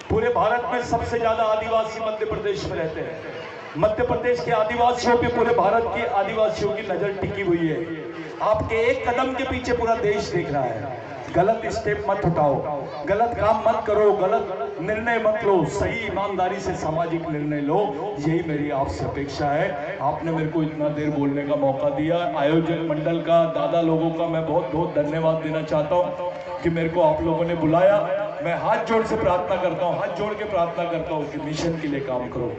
पूरे भारत में सबसे ज्यादा आदिवासी मध्य प्रदेश में रहते हैं। मध्य प्रदेश के आदिवासियों पे पूरे भारत के आदिवासियों की नजर टिकी हुई है। आपके एक कदम के पीछे पूरा देश देख रहा है। गलत स्टेप मत उठाओ, गलत काम मत करो, गलत निर्णय मत लो, सही ईमानदारी से सामाजिक निर्णय लो। यही मेरी आपसे अपेक्षा है। आपने मेरे को इतना देर बोलने का मौका दिया। आयोजक मंडल का, दादा लोगों का मैं बहुत बहुत धन्यवाद देना चाहता हूँ कि मेरे को आप लोगों ने बुलाया। मैं हाथ जोड़ से प्रार्थना करता हूँ, हाथ जोड़ के प्रार्थना करता हूँ कि मिशन के लिए काम करो।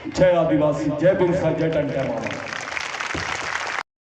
जय आदिवासी, जय बिरसा, जय टंट्या मामा।